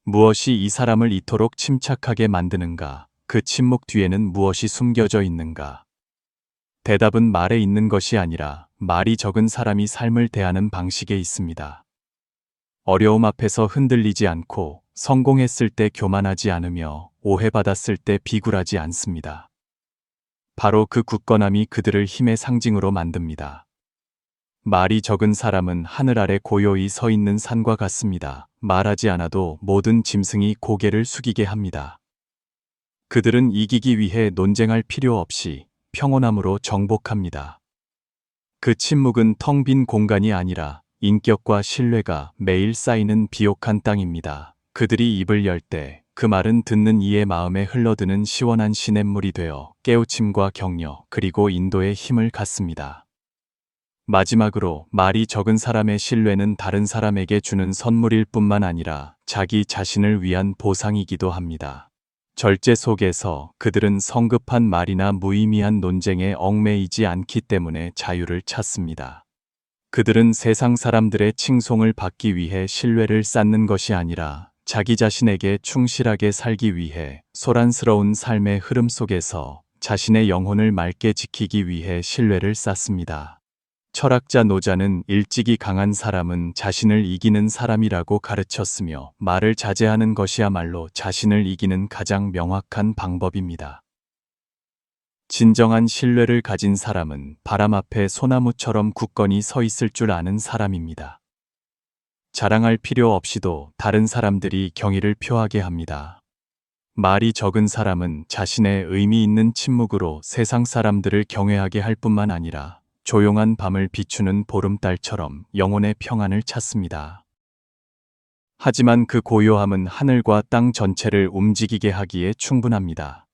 Speaker 1: 무엇이 이 사람을 이토록 침착하게 만드는가? 그 침묵 뒤에는 무엇이 숨겨져 있는가? 대답은 말에 있는 것이 아니라 말이 적은 사람이 삶을 대하는 방식에 있습니다. 어려움 앞에서 흔들리지 않고 성공했을 때 교만하지 않으며 오해받았을 때 비굴하지 않습니다. 바로 그 굳건함이 그들을 힘의 상징으로 만듭니다. 말이 적은 사람은 하늘 아래 고요히 서 있는 산과 같습니다. 말하지 않아도 모든 짐승이 고개를 숙이게 합니다. 그들은 이기기 위해 논쟁할 필요 없이 평온함으로 정복합니다. 그 침묵은 텅 빈 공간이 아니라 인격과 신뢰가 매일 쌓이는 비옥한 땅입니다. 그들이 입을 열 때 그 말은 듣는 이의 마음에 흘러드는 시원한 시냇물이 되어 깨우침과 격려 그리고 인도의 힘을 갖습니다. 마지막으로 말이 적은 사람의 신뢰는 다른 사람에게 주는 선물일 뿐만 아니라 자기 자신을 위한 보상이기도 합니다. 절제 속에서 그들은 성급한 말이나 무의미한 논쟁에 얽매이지 않기 때문에 자유를 찾습니다. 그들은 세상 사람들의 칭송을 받기 위해 신뢰를 쌓는 것이 아니라 자기 자신에게 충실하게 살기 위해 소란스러운 삶의 흐름 속에서 자신의 영혼을 맑게 지키기 위해 신뢰를 쌓습니다. 철학자 노자는 일찍이 강한 사람은 자신을 이기는 사람이라고 가르쳤으며 말을 자제하는 것이야말로 자신을 이기는 가장 명확한 방법입니다. 진정한 신뢰를 가진 사람은 바람 앞에 소나무처럼 굳건히 서 있을 줄 아는 사람입니다. 자랑할 필요 없이도 다른 사람들이 경의를 표하게 합니다. 말이 적은 사람은 자신의 의미 있는 침묵으로 세상 사람들을 경외하게 할 뿐만 아니라 조용한 밤을 비추는 보름달처럼 영혼의 평안을 찾습니다. 하지만 그 고요함은 하늘과 땅 전체를 움직이게 하기에 충분합니다.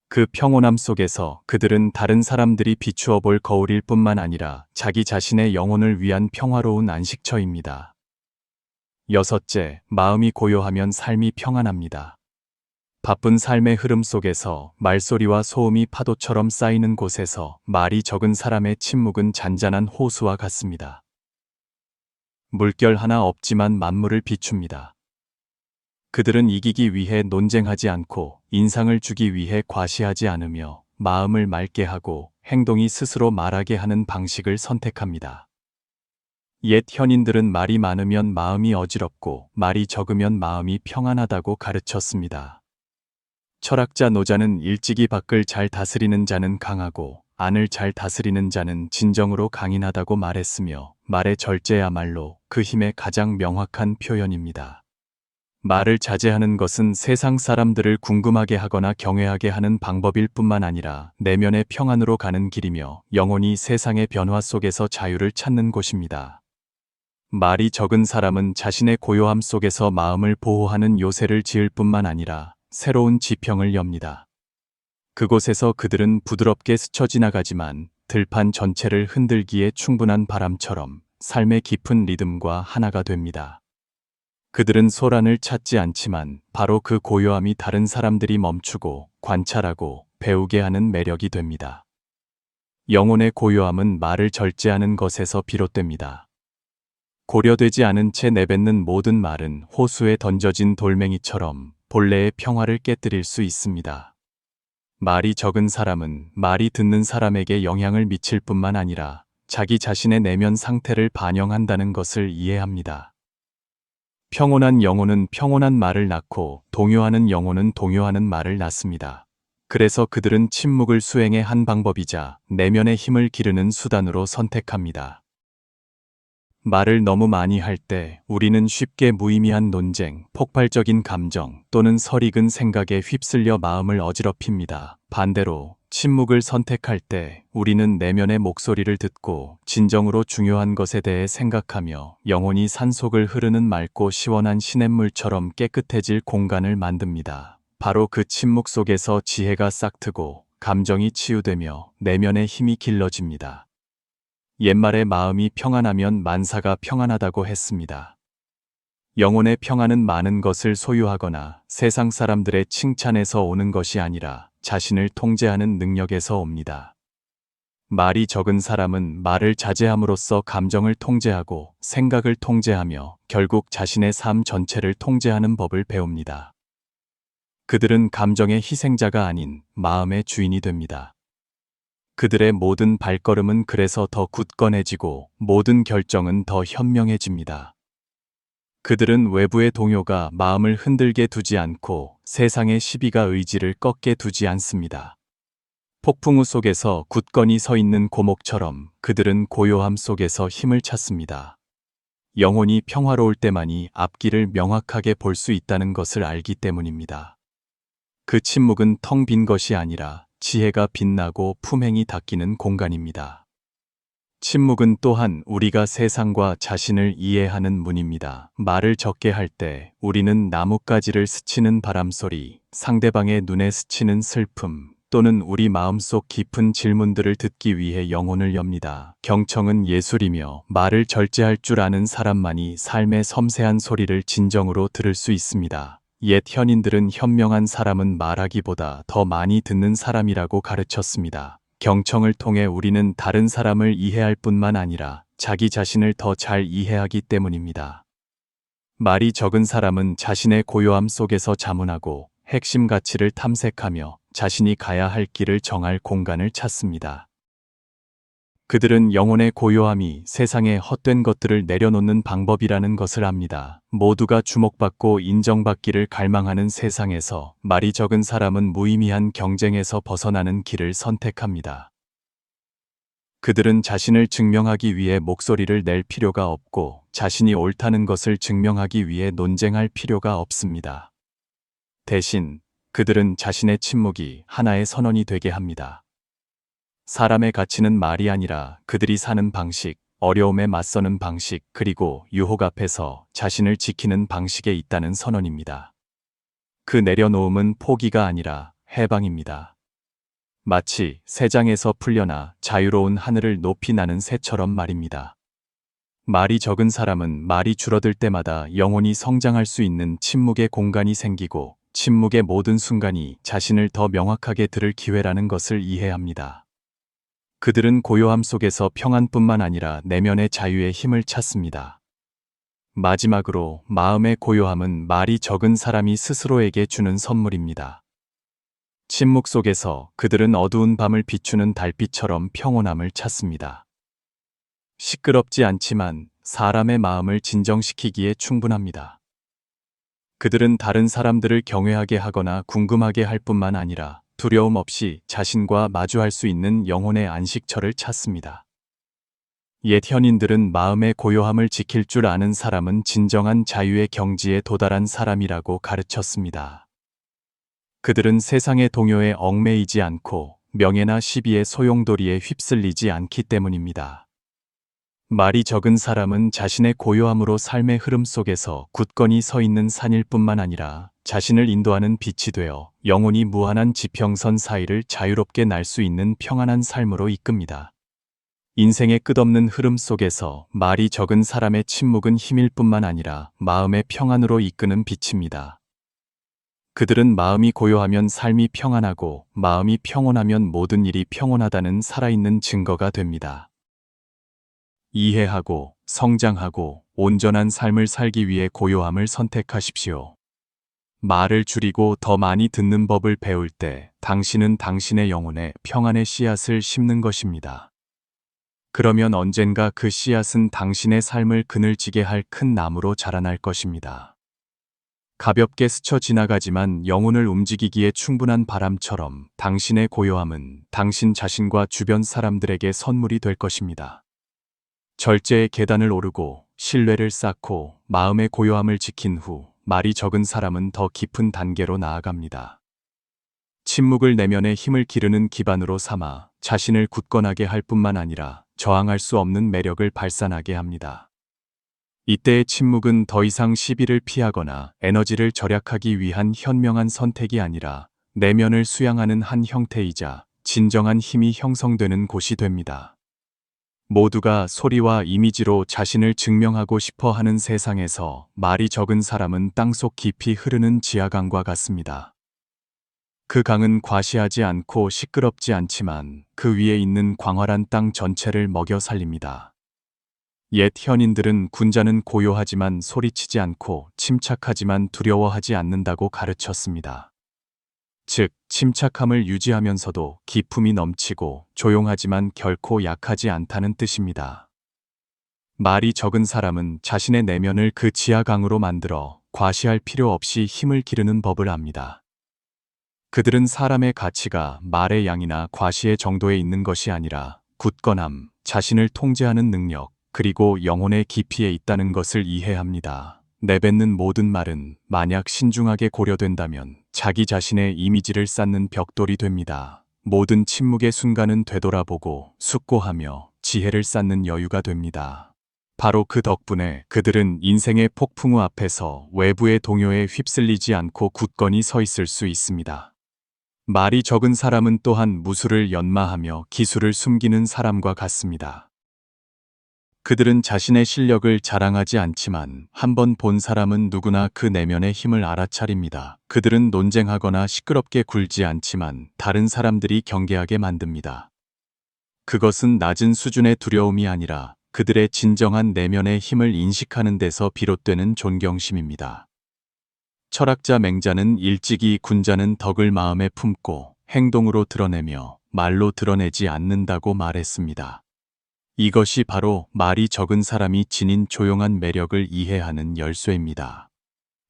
Speaker 1: 그 평온함 속에서 그들은 다른 사람들이 비추어 볼 거울일 뿐만 아니라 자기 자신의 영혼을 위한 평화로운 안식처입니다. 여섯째, 마음이 고요하면 삶이 평안합니다. 바쁜 삶의 흐름 속에서 말소리와 소음이 파도처럼 쌓이는 곳에서 말이 적은 사람의 침묵은 잔잔한 호수와 같습니다. 물결 하나 없지만 만물을 비춥니다. 그들은 이기기 위해 논쟁하지 않고 인상을 주기 위해 과시하지 않으며 마음을 맑게 하고 행동이 스스로 말하게 하는 방식을 선택합니다. 옛 현인들은 말이 많으면 마음이 어지럽고 말이 적으면 마음이 평안하다고 가르쳤습니다. 철학자 노자는 일찍이 밖을 잘 다스리는 자는 강하고 안을 잘 다스리는 자는 진정으로 강인하다고 말했으며 말의 절제야말로 그 힘의 가장 명확한 표현입니다. 말을 자제하는 것은 세상 사람들을 궁금하게 하거나 경외하게 하는 방법일 뿐만 아니라 내면의 평안으로 가는 길이며 영혼이 세상의 변화 속에서 자유를 찾는 곳입니다. 말이 적은 사람은 자신의 고요함 속에서 마음을 보호하는 요새를 지을 뿐만 아니라 새로운 지평을 엽니다. 그곳에서 그들은 부드럽게 스쳐 지나가지만 들판 전체를 흔들기에 충분한 바람처럼 삶의 깊은 리듬과 하나가 됩니다. 그들은 소란을 찾지 않지만 바로 그 고요함이 다른 사람들이 멈추고 관찰하고 배우게 하는 매력이 됩니다. 영혼의 고요함은 말을 절제하는 것에서 비롯됩니다. 고려되지 않은 채 내뱉는 모든 말은 호수에 던져진 돌멩이처럼 본래의 평화를 깨뜨릴 수 있습니다. 말이 적은 사람은 말이 듣는 사람에게 영향을 미칠 뿐만 아니라 자기 자신의 내면 상태를 반영한다는 것을 이해합니다. 평온한 영혼은 평온한 말을 낳고 동요하는 영혼은 동요하는 말을 낳습니다. 그래서 그들은 침묵을 수행의 한 방법이자 내면의 힘을 기르는 수단으로 선택합니다. 말을 너무 많이 할 때 우리는 쉽게 무의미한 논쟁, 폭발적인 감정 또는 설익은 생각에 휩쓸려 마음을 어지럽힙니다. 반대로 침묵을 선택할 때 우리는 내면의 목소리를 듣고 진정으로 중요한 것에 대해 생각하며 영혼이 산속을 흐르는 맑고 시원한 시냇물처럼 깨끗해질 공간을 만듭니다. 바로 그 침묵 속에서 지혜가 싹트고 감정이 치유되며 내면의 힘이 길러집니다. 옛말에 마음이 평안하면 만사가 평안하다고 했습니다. 영혼의 평안은 많은 것을 소유하거나 세상 사람들의 칭찬에서 오는 것이 아니라 자신을 통제하는 능력에서 옵니다. 말이 적은 사람은 말을 자제함으로써 감정을 통제하고 생각을 통제하며 결국 자신의 삶 전체를 통제하는 법을 배웁니다. 그들은 감정의 희생자가 아닌 마음의 주인이 됩니다. 그들의 모든 발걸음은 그래서 더 굳건해지고 모든 결정은 더 현명해집니다. 그들은 외부의 동요가 마음을 흔들게 두지 않고 세상의 시비가 의지를 꺾게 두지 않습니다. 폭풍우 속에서 굳건히 서 있는 고목처럼 그들은 고요함 속에서 힘을 찾습니다. 영혼이 평화로울 때만이 앞길을 명확하게 볼 수 있다는 것을 알기 때문입니다. 그 침묵은 텅 빈 것이 아니라 지혜가 빛나고 품행이 닦이는 공간입니다. 침묵은 또한 우리가 세상과 자신을 이해하는 문입니다. 말을 적게 할 때 우리는 나뭇가지를 스치는 바람소리, 상대방의 눈에 스치는 슬픔, 또는 우리 마음속 깊은 질문들을 듣기 위해 영혼을 엽니다. 경청은 예술이며 말을 절제할 줄 아는 사람만이 삶의 섬세한 소리를 진정으로 들을 수 있습니다. 옛 현인들은 현명한 사람은 말하기보다 더 많이 듣는 사람이라고 가르쳤습니다. 경청을 통해 우리는 다른 사람을 이해할 뿐만 아니라 자기 자신을 더 잘 이해하기 때문입니다. 말이 적은 사람은 자신의 고요함 속에서 자문하고 핵심 가치를 탐색하며 자신이 가야 할 길을 정할 공간을 찾습니다. 그들은 영혼의 고요함이 세상의 헛된 것들을 내려놓는 방법이라는 것을 압니다. 모두가 주목받고 인정받기를 갈망하는 세상에서 말이 적은 사람은 무의미한 경쟁에서 벗어나는 길을 선택합니다. 그들은 자신을 증명하기 위해 목소리를 낼 필요가 없고 자신이 옳다는 것을 증명하기 위해 논쟁할 필요가 없습니다. 대신 그들은 자신의 침묵이 하나의 선언이 되게 합니다. 사람의 가치는 말이 아니라 그들이 사는 방식, 어려움에 맞서는 방식, 그리고 유혹 앞에서 자신을 지키는 방식에 있다는 선언입니다. 그 내려놓음은 포기가 아니라 해방입니다. 마치 새장에서 풀려나 자유로운 하늘을 높이 나는 새처럼 말입니다. 말이 적은 사람은 말이 줄어들 때마다 영혼이 성장할 수 있는 침묵의 공간이 생기고 침묵의 모든 순간이 자신을 더 명확하게 들을 기회라는 것을 이해합니다. 그들은 고요함 속에서 평안뿐만 아니라 내면의 자유의 힘을 찾습니다. 마지막으로 마음의 고요함은 말이 적은 사람이 스스로에게 주는 선물입니다. 침묵 속에서 그들은 어두운 밤을 비추는 달빛처럼 평온함을 찾습니다. 시끄럽지 않지만 사람의 마음을 진정시키기에 충분합니다. 그들은 다른 사람들을 경외하게 하거나 궁금하게 할 뿐만 아니라 두려움 없이 자신과 마주할 수 있는 영혼의 안식처를 찾습니다. 옛 현인들은 마음의 고요함을 지킬 줄 아는 사람은 진정한 자유의 경지에 도달한 사람이라고 가르쳤습니다. 그들은 세상의 동요에 얽매이지 않고 명예나 시비의 소용돌이에 휩쓸리지 않기 때문입니다. 말이 적은 사람은 자신의 고요함으로 삶의 흐름 속에서 굳건히 서 있는 산일 뿐만 아니라 자신을 인도하는 빛이 되어 영원히 무한한 지평선 사이를 자유롭게 날 수 있는 평안한 삶으로 이끕니다. 인생의 끝없는 흐름 속에서 말이 적은 사람의 침묵은 힘일 뿐만 아니라 마음의 평안으로 이끄는 빛입니다. 그들은 마음이 고요하면 삶이 평안하고 마음이 평온하면 모든 일이 평온하다는 살아있는 증거가 됩니다. 이해하고 성장하고 온전한 삶을 살기 위해 고요함을 선택하십시오. 말을 줄이고 더 많이 듣는 법을 배울 때 당신은 당신의 영혼에 평안의 씨앗을 심는 것입니다. 그러면 언젠가 그 씨앗은 당신의 삶을 그늘지게 할 큰 나무로 자라날 것입니다. 가볍게 스쳐 지나가지만 영혼을 움직이기에 충분한 바람처럼 당신의 고요함은 당신 자신과 주변 사람들에게 선물이 될 것입니다. 절제의 계단을 오르고 신뢰를 쌓고 마음의 고요함을 지킨 후 말이 적은 사람은 더 깊은 단계로 나아갑니다. 침묵을 내면의 힘을 기르는 기반으로 삼아 자신을 굳건하게 할 뿐만 아니라 저항할 수 없는 매력을 발산하게 합니다. 이때의 침묵은 더 이상 시비를 피하거나 에너지를 절약하기 위한 현명한 선택이 아니라 내면을 수양하는 한 형태이자 진정한 힘이 형성되는 곳이 됩니다. 모두가 소리와 이미지로 자신을 증명하고 싶어 하는 세상에서 말이 적은 사람은 땅속 깊이 흐르는 지하강과 같습니다. 그 강은 과시하지 않고 시끄럽지 않지만 그 위에 있는 광활한 땅 전체를 먹여 살립니다. 옛 현인들은 군자는 고요하지만 소리치지 않고 침착하지만 두려워하지 않는다고 가르쳤습니다. 즉, 침착함을 유지하면서도 기품이 넘치고 조용하지만 결코 약하지 않다는 뜻입니다. 말이 적은 사람은 자신의 내면을 그 지하강으로 만들어 과시할 필요 없이 힘을 기르는 법을 압니다. 그들은 사람의 가치가 말의 양이나 과시의 정도에 있는 것이 아니라 굳건함, 자신을 통제하는 능력, 그리고 영혼의 깊이에 있다는 것을 이해합니다. 내뱉는 모든 말은 만약 신중하게 고려된다면 자기 자신의 이미지를 쌓는 벽돌이 됩니다. 모든 침묵의 순간은 되돌아보고 숙고하며 지혜를 쌓는 여유가 됩니다. 바로 그 덕분에 그들은 인생의 폭풍우 앞에서 외부의 동요에 휩쓸리지 않고 굳건히 서 있을 수 있습니다. 말이 적은 사람은 또한 무술을 연마하며 기술을 숨기는 사람과 같습니다. 그들은 자신의 실력을 자랑하지 않지만 한번 본 사람은 누구나 그 내면의 힘을 알아차립니다. 그들은 논쟁하거나 시끄럽게 굴지 않지만 다른 사람들이 경계하게 만듭니다. 그것은 낮은 수준의 두려움이 아니라 그들의 진정한 내면의 힘을 인식하는 데서 비롯되는 존경심입니다. 철학자 맹자는 일찍이 군자는 덕을 마음에 품고 행동으로 드러내며 말로 드러내지 않는다고 말했습니다. 이것이 바로 말이 적은 사람이 지닌 조용한 매력을 이해하는 열쇠입니다.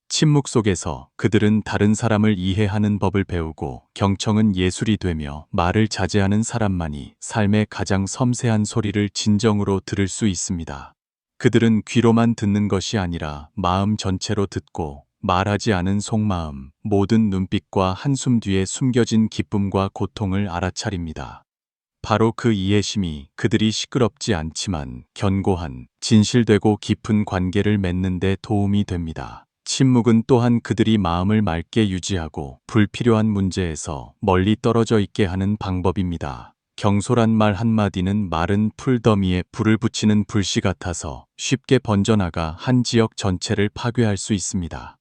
Speaker 1: 침묵 속에서 그들은 다른 사람을 이해하는 법을 배우고 경청은 예술이 되며 말을 자제하는 사람만이 삶의 가장 섬세한 소리를 진정으로 들을 수 있습니다. 그들은 귀로만 듣는 것이 아니라 마음 전체로 듣고 말하지 않은 속마음, 모든 눈빛과 한숨 뒤에 숨겨진 기쁨과 고통을 알아차립니다. 바로 그 이해심이 그들이 시끄럽지 않지만 견고한, 진실되고 깊은 관계를 맺는 데 도움이 됩니다. 침묵은 또한 그들이 마음을 맑게 유지하고 불필요한 문제에서 멀리 떨어져 있게 하는 방법입니다. 경솔한 말 한마디는 마른 풀더미에 불을 붙이는 불씨 같아서 쉽게 번져나가 한 지역 전체를 파괴할 수 있습니다.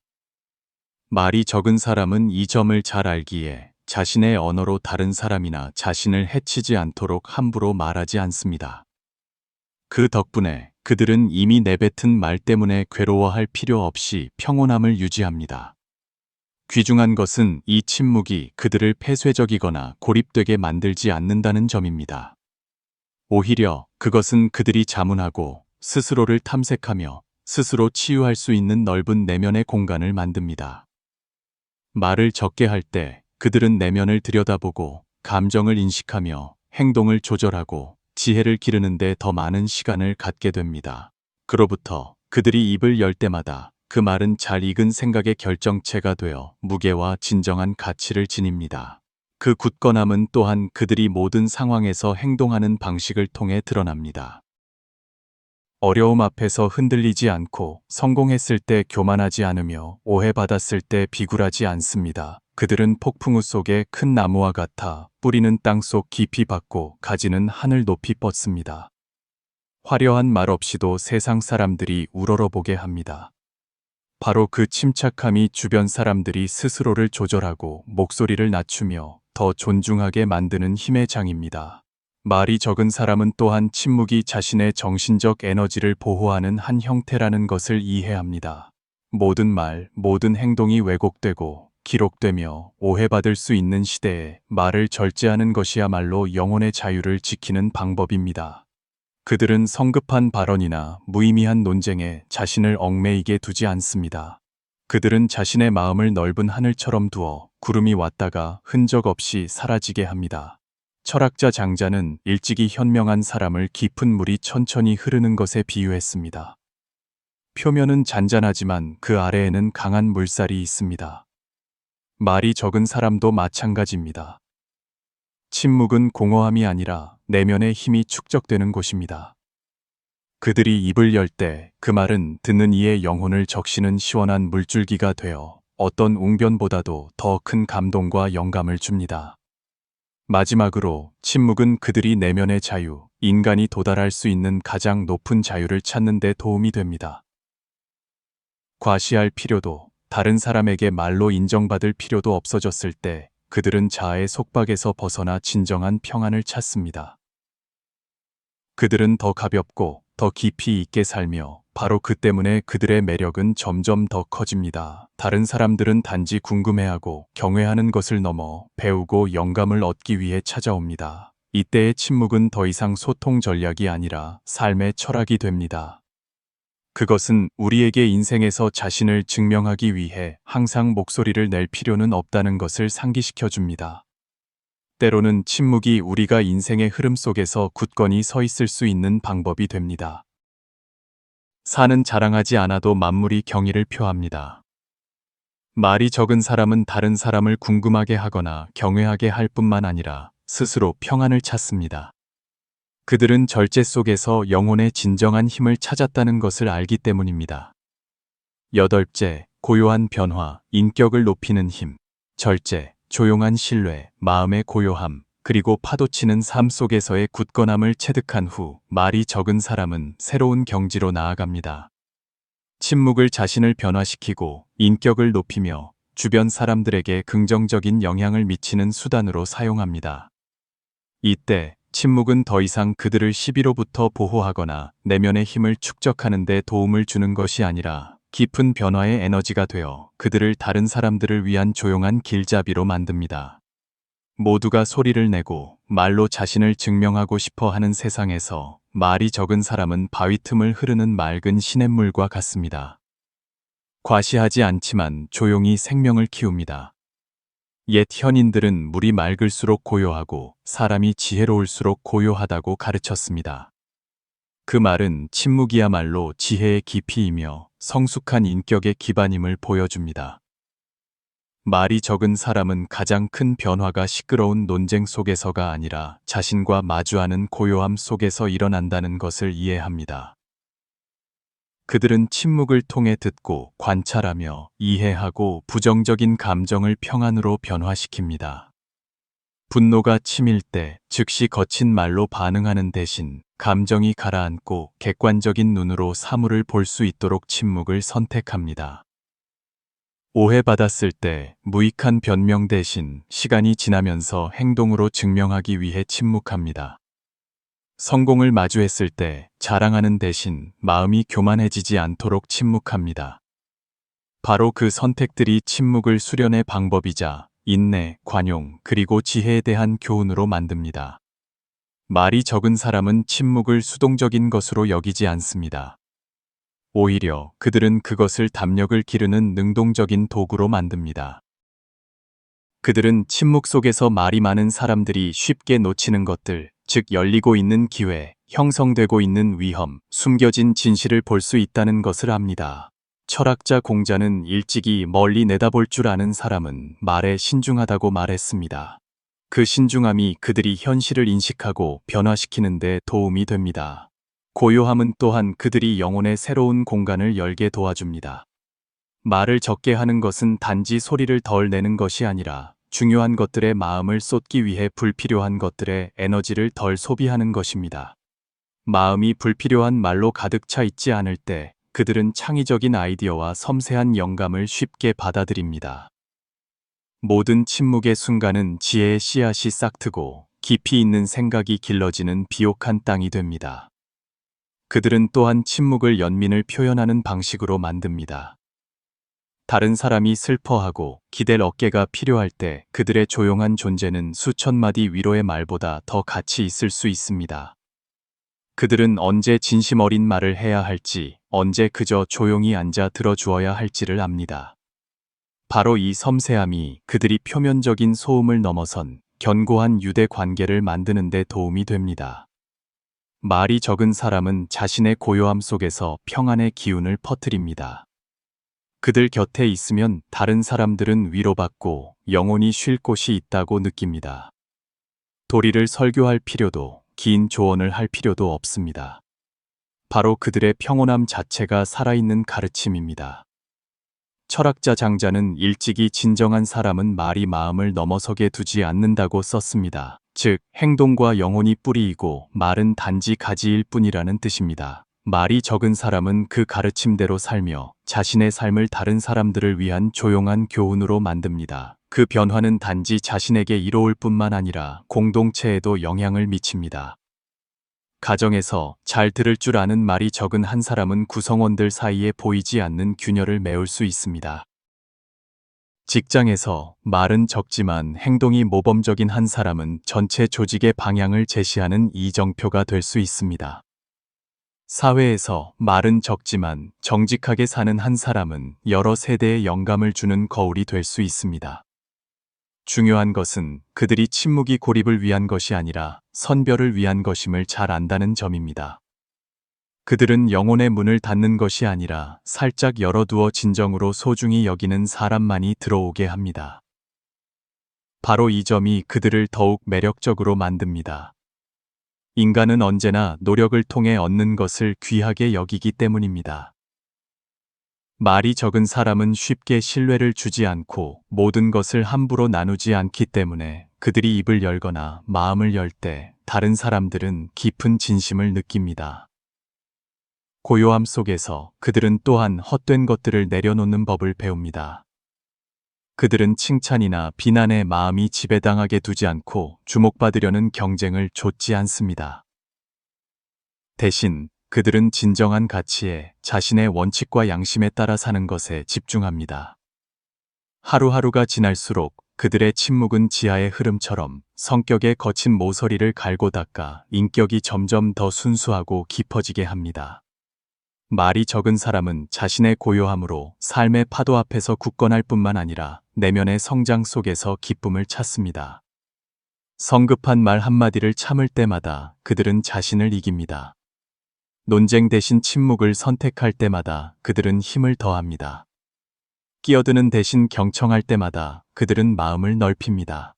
Speaker 1: 말이 적은 사람은 이 점을 잘 알기에 자신의 언어로 다른 사람이나 자신을 해치지 않도록 함부로 말하지 않습니다. 그 덕분에 그들은 이미 내뱉은 말 때문에 괴로워할 필요 없이 평온함을 유지합니다. 귀중한 것은 이 침묵이 그들을 폐쇄적이거나 고립되게 만들지 않는다는 점입니다. 오히려 그것은 그들이 자문하고 스스로를 탐색하며 스스로 치유할 수 있는 넓은 내면의 공간을 만듭니다. 말을 적게 할 때 그들은 내면을 들여다보고 감정을 인식하며 행동을 조절하고 지혜를 기르는데 더 많은 시간을 갖게 됩니다. 그로부터 그들이 입을 열 때마다 그 말은 잘 익은 생각의 결정체가 되어 무게와 진정한 가치를 지닙니다. 그 굳건함은 또한 그들이 모든 상황에서 행동하는 방식을 통해 드러납니다. 어려움 앞에서 흔들리지 않고 성공했을 때 교만하지 않으며 오해받았을 때 비굴하지 않습니다. 그들은 폭풍우 속의 큰 나무와 같아 뿌리는 땅속 깊이 박고 가지는 하늘 높이 뻗습니다. 화려한 말 없이도 세상 사람들이 우러러보게 합니다. 바로 그 침착함이 주변 사람들이 스스로를 조절하고 목소리를 낮추며 더 존중하게 만드는 힘의 장입니다. 말이 적은 사람은 또한 침묵이 자신의 정신적 에너지를 보호하는 한 형태라는 것을 이해합니다. 모든 말, 모든 행동이 왜곡되고 기록되며 오해받을 수 있는 시대에 말을 절제하는 것이야말로 영혼의 자유를 지키는 방법입니다. 그들은 성급한 발언이나 무의미한 논쟁에 자신을 얽매이게 두지 않습니다. 그들은 자신의 마음을 넓은 하늘처럼 두어 구름이 왔다가 흔적 없이 사라지게 합니다. 철학자 장자는 일찍이 현명한 사람을 깊은 물이 천천히 흐르는 것에 비유했습니다. 표면은 잔잔하지만 그 아래에는 강한 물살이 있습니다. 말이 적은 사람도 마찬가지입니다. 침묵은 공허함이 아니라 내면의 힘이 축적되는 곳입니다. 그들이 입을 열 때 그 말은 듣는 이의 영혼을 적시는 시원한 물줄기가 되어 어떤 웅변보다도 더 큰 감동과 영감을 줍니다. 마지막으로 침묵은 그들이 내면의 자유, 인간이 도달할 수 있는 가장 높은 자유를 찾는 데 도움이 됩니다. 과시할 필요도, 다른 사람에게 말로 인정받을 필요도 없어졌을 때 그들은 자아의 속박에서 벗어나 진정한 평안을 찾습니다. 그들은 더 가볍고 더 깊이 있게 살며 바로 그 때문에 그들의 매력은 점점 더 커집니다. 다른 사람들은 단지 궁금해하고 경외하는 것을 넘어 배우고 영감을 얻기 위해 찾아옵니다. 이때의 침묵은 더 이상 소통 전략이 아니라 삶의 철학이 됩니다. 그것은 우리에게 인생에서 자신을 증명하기 위해 항상 목소리를 낼 필요는 없다는 것을 상기시켜 줍니다. 때로는 침묵이 우리가 인생의 흐름 속에서 굳건히 서 있을 수 있는 방법이 됩니다. 산은 자랑하지 않아도 만물이 경의를 표합니다. 말이 적은 사람은 다른 사람을 궁금하게 하거나 경외하게 할 뿐만 아니라 스스로 평안을 찾습니다. 그들은 절제 속에서 영혼의 진정한 힘을 찾았다는 것을 알기 때문입니다. 여덟째, 고요한 변화, 인격을 높이는 힘. 절제, 조용한 신뢰, 마음의 고요함, 그리고 파도치는 삶 속에서의 굳건함을 체득한 후 말이 적은 사람은 새로운 경지로 나아갑니다. 침묵을 자신을 변화시키고 인격을 높이며 주변 사람들에게 긍정적인 영향을 미치는 수단으로 사용합니다. 이때 침묵은 더 이상 그들을 시비로부터 보호하거나 내면의 힘을 축적하는 데 도움을 주는 것이 아니라 깊은 변화의 에너지가 되어 그들을 다른 사람들을 위한 조용한 길잡이로 만듭니다. 모두가 소리를 내고 말로 자신을 증명하고 싶어 하는 세상에서 말이 적은 사람은 바위 틈을 흐르는 맑은 시냇물과 같습니다. 과시하지 않지만 조용히 생명을 키웁니다. 옛 현인들은 물이 맑을수록 고요하고 사람이 지혜로울수록 고요하다고 가르쳤습니다. 그 말은 침묵이야말로 지혜의 깊이이며 성숙한 인격의 기반임을 보여줍니다. 말이 적은 사람은 가장 큰 변화가 시끄러운 논쟁 속에서가 아니라 자신과 마주하는 고요함 속에서 일어난다는 것을 이해합니다. 그들은 침묵을 통해 듣고 관찰하며 이해하고 부정적인 감정을 평안으로 변화시킵니다. 분노가 치밀 때 즉시 거친 말로 반응하는 대신 감정이 가라앉고 객관적인 눈으로 사물을 볼 수 있도록 침묵을 선택합니다. 오해받았을 때 무익한 변명 대신 시간이 지나면서 행동으로 증명하기 위해 침묵합니다. 성공을 마주했을 때 자랑하는 대신 마음이 교만해지지 않도록 침묵합니다. 바로 그 선택들이 침묵을 수련의 방법이자 인내, 관용, 그리고 지혜에 대한 교훈으로 만듭니다. 말이 적은 사람은 침묵을 수동적인 것으로 여기지 않습니다. 오히려 그들은 그것을 담력을 기르는 능동적인 도구로 만듭니다. 그들은 침묵 속에서 말이 많은 사람들이 쉽게 놓치는 것들, 즉 열리고 있는 기회, 형성되고 있는 위험, 숨겨진 진실을 볼 수 있다는 것을 압니다. 철학자 공자는 일찍이 멀리 내다볼 줄 아는 사람은 말에 신중하다고 말했습니다. 그 신중함이 그들이 현실을 인식하고 변화시키는 데 도움이 됩니다. 고요함은 또한 그들이 영혼의 새로운 공간을 열게 도와줍니다. 말을 적게 하는 것은 단지 소리를 덜 내는 것이 아니라 중요한 것들에 마음을 쏟기 위해 불필요한 것들에 에너지를 덜 소비하는 것입니다. 마음이 불필요한 말로 가득 차 있지 않을 때 그들은 창의적인 아이디어와 섬세한 영감을 쉽게 받아들입니다. 모든 침묵의 순간은 지혜의 씨앗이 싹트고 깊이 있는 생각이 길러지는 비옥한 땅이 됩니다. 그들은 또한 침묵을 연민을 표현하는 방식으로 만듭니다. 다른 사람이 슬퍼하고 기댈 어깨가 필요할 때 그들의 조용한 존재는 수천 마디 위로의 말보다 더 가치 있을 수 있습니다. 그들은 언제 진심 어린 말을 해야 할지, 언제 그저 조용히 앉아 들어주어야 할지를 압니다. 바로 이 섬세함이 그들이 표면적인 소음을 넘어선 견고한 유대 관계를 만드는 데 도움이 됩니다. 말이 적은 사람은 자신의 고요함 속에서 평안의 기운을 퍼뜨립니다. 그들 곁에 있으면 다른 사람들은 위로받고 영혼이 쉴 곳이 있다고 느낍니다. 도리를 설교할 필요도, 긴 조언을 할 필요도 없습니다. 바로 그들의 평온함 자체가 살아있는 가르침입니다. 철학자 장자는 일찍이 진정한 사람은 말이 마음을 넘어서게 두지 않는다고 썼습니다. 즉, 행동과 영혼이 뿌리이고 말은 단지 가지일 뿐이라는 뜻입니다. 말이 적은 사람은 그 가르침대로 살며 자신의 삶을 다른 사람들을 위한 조용한 교훈으로 만듭니다. 그 변화는 단지 자신에게 이로울 뿐만 아니라 공동체에도 영향을 미칩니다. 가정에서 잘 들을 줄 아는 말이 적은 한 사람은 구성원들 사이에 보이지 않는 균열을 메울 수 있습니다. 직장에서 말은 적지만 행동이 모범적인 한 사람은 전체 조직의 방향을 제시하는 이정표가 될 수 있습니다. 사회에서 말은 적지만 정직하게 사는 한 사람은 여러 세대에 영감을 주는 거울이 될 수 있습니다. 중요한 것은 그들이 침묵이 고립을 위한 것이 아니라 선별을 위한 것임을 잘 안다는 점입니다. 그들은 영혼의 문을 닫는 것이 아니라 살짝 열어두어 진정으로 소중히 여기는 사람만이 들어오게 합니다. 바로 이 점이 그들을 더욱 매력적으로 만듭니다. 인간은 언제나 노력을 통해 얻는 것을 귀하게 여기기 때문입니다. 말이 적은 사람은 쉽게 신뢰를 주지 않고 모든 것을 함부로 나누지 않기 때문에 그들이 입을 열거나 마음을 열 때 다른 사람들은 깊은 진심을 느낍니다. 고요함 속에서 그들은 또한 헛된 것들을 내려놓는 법을 배웁니다. 그들은 칭찬이나 비난에 마음이 지배당하게 두지 않고 주목받으려는 경쟁을 좇지 않습니다. 대신 그들은 진정한 가치에 자신의 원칙과 양심에 따라 사는 것에 집중합니다. 하루하루가 지날수록 그들의 침묵은 지하의 흐름처럼 성격의 거친 모서리를 갈고 닦아 인격이 점점 더 순수하고 깊어지게 합니다. 말이 적은 사람은 자신의 고요함으로 삶의 파도 앞에서 굳건할 뿐만 아니라 내면의 성장 속에서 기쁨을 찾습니다. 성급한 말 한마디를 참을 때마다 그들은 자신을 이깁니다. 논쟁 대신 침묵을 선택할 때마다 그들은 힘을 더합니다. 끼어드는 대신 경청할 때마다 그들은 마음을 넓힙니다.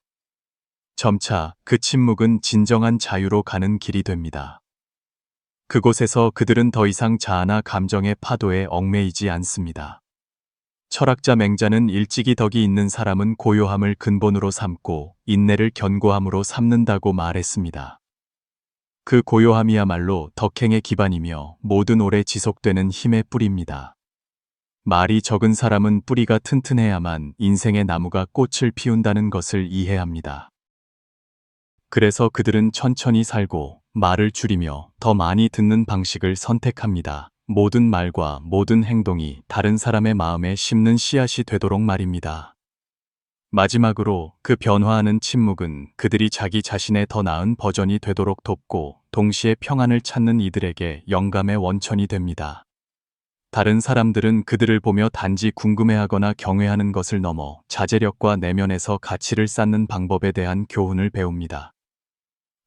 Speaker 1: 점차 그 침묵은 진정한 자유로 가는 길이 됩니다. 그곳에서 그들은 더 이상 자아나 감정의 파도에 얽매이지 않습니다. 철학자 맹자는 일찍이 덕이 있는 사람은 고요함을 근본으로 삼고 인내를 견고함으로 삼는다고 말했습니다. 그 고요함이야말로 덕행의 기반이며 모든 오래 지속되는 힘의 뿌리입니다. 말이 적은 사람은 뿌리가 튼튼해야만 인생의 나무가 꽃을 피운다는 것을 이해합니다. 그래서 그들은 천천히 살고 말을 줄이며 더 많이 듣는 방식을 선택합니다. 모든 말과 모든 행동이 다른 사람의 마음에 심는 씨앗이 되도록 말입니다. 마지막으로 그 변화하는 침묵은 그들이 자기 자신의 더 나은 버전이 되도록 돕고 동시에 평안을 찾는 이들에게 영감의 원천이 됩니다. 다른 사람들은 그들을 보며 단지 궁금해하거나 경외하는 것을 넘어 자제력과 내면에서 가치를 쌓는 방법에 대한 교훈을 배웁니다.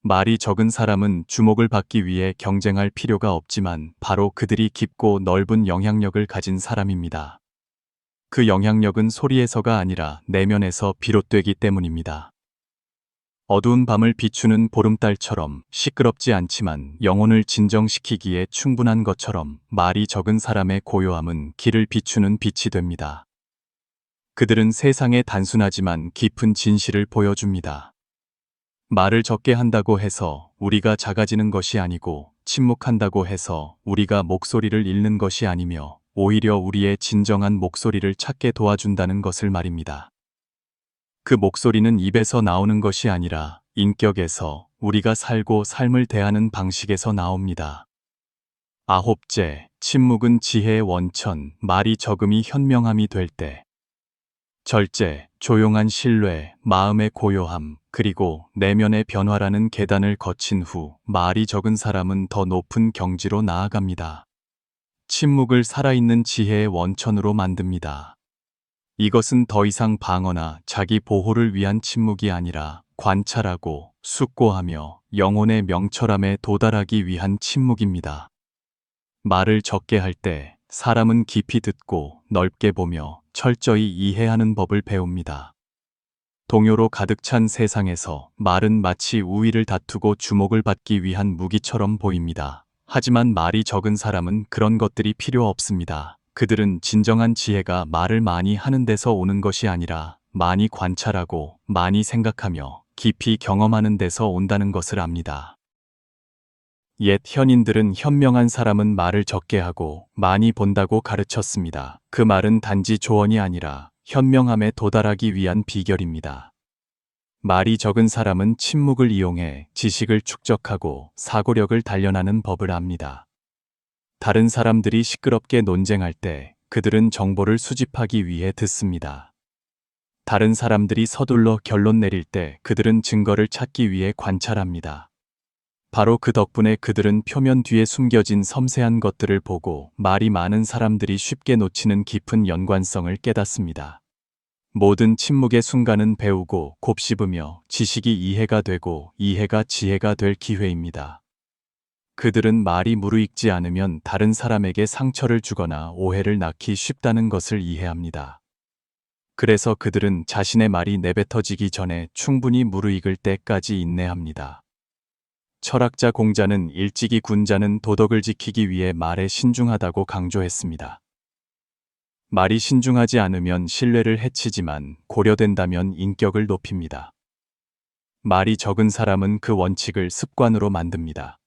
Speaker 1: 말이 적은 사람은 주목을 받기 위해 경쟁할 필요가 없지만 바로 그들이 깊고 넓은 영향력을 가진 사람입니다. 그 영향력은 소리에서가 아니라 내면에서 비롯되기 때문입니다. 어두운 밤을 비추는 보름달처럼 시끄럽지 않지만 영혼을 진정시키기에 충분한 것처럼 말이 적은 사람의 고요함은 길을 비추는 빛이 됩니다. 그들은 세상에 단순하지만 깊은 진실을 보여줍니다. 말을 적게 한다고 해서 우리가 작아지는 것이 아니고 침묵한다고 해서 우리가 목소리를 잃는 것이 아니며 오히려 우리의 진정한 목소리를 찾게 도와준다는 것을 말입니다. 그 목소리는 입에서 나오는 것이 아니라 인격에서 우리가 살고 삶을 대하는 방식에서 나옵니다. 아홉째, 침묵은 지혜의 원천, 말이 적음이 현명함이 될 때. 절제, 조용한 신뢰, 마음의 고요함, 그리고 내면의 변화라는 계단을 거친 후 말이 적은 사람은 더 높은 경지로 나아갑니다. 침묵을 살아있는 지혜의 원천으로 만듭니다. 이것은 더 이상 방어나 자기 보호를 위한 침묵이 아니라 관찰하고 숙고하며 영혼의 명철함에 도달하기 위한 침묵입니다. 말을 적게 할 때 사람은 깊이 듣고 넓게 보며 철저히 이해하는 법을 배웁니다. 동요로 가득 찬 세상에서 말은 마치 우위를 다투고 주목을 받기 위한 무기처럼 보입니다. 하지만 말이 적은 사람은 그런 것들이 필요 없습니다. 그들은 진정한 지혜가 말을 많이 하는 데서 오는 것이 아니라 많이 관찰하고 많이 생각하며 깊이 경험하는 데서 온다는 것을 압니다. 옛 현인들은 현명한 사람은 말을 적게 하고 많이 본다고 가르쳤습니다. 그 말은 단지 조언이 아니라 현명함에 도달하기 위한 비결입니다. 말이 적은 사람은 침묵을 이용해 지식을 축적하고 사고력을 단련하는 법을 압니다. 다른 사람들이 시끄럽게 논쟁할 때 그들은 정보를 수집하기 위해 듣습니다. 다른 사람들이 서둘러 결론 내릴 때 그들은 증거를 찾기 위해 관찰합니다. 바로 그 덕분에 그들은 표면 뒤에 숨겨진 섬세한 것들을 보고 말이 많은 사람들이 쉽게 놓치는 깊은 연관성을 깨닫습니다. 모든 침묵의 순간은 배우고 곱씹으며 지식이 이해가 되고 이해가 지혜가 될 기회입니다. 그들은 말이 무르익지 않으면 다른 사람에게 상처를 주거나 오해를 낳기 쉽다는 것을 이해합니다. 그래서 그들은 자신의 말이 내뱉어지기 전에 충분히 무르익을 때까지 인내합니다. 철학자 공자는 일찍이 군자는 도덕을 지키기 위해 말에 신중하다고 강조했습니다. 말이 신중하지 않으면 신뢰를 해치지만 고려된다면 인격을 높입니다. 말이 적은 사람은 그 원칙을 습관으로 만듭니다.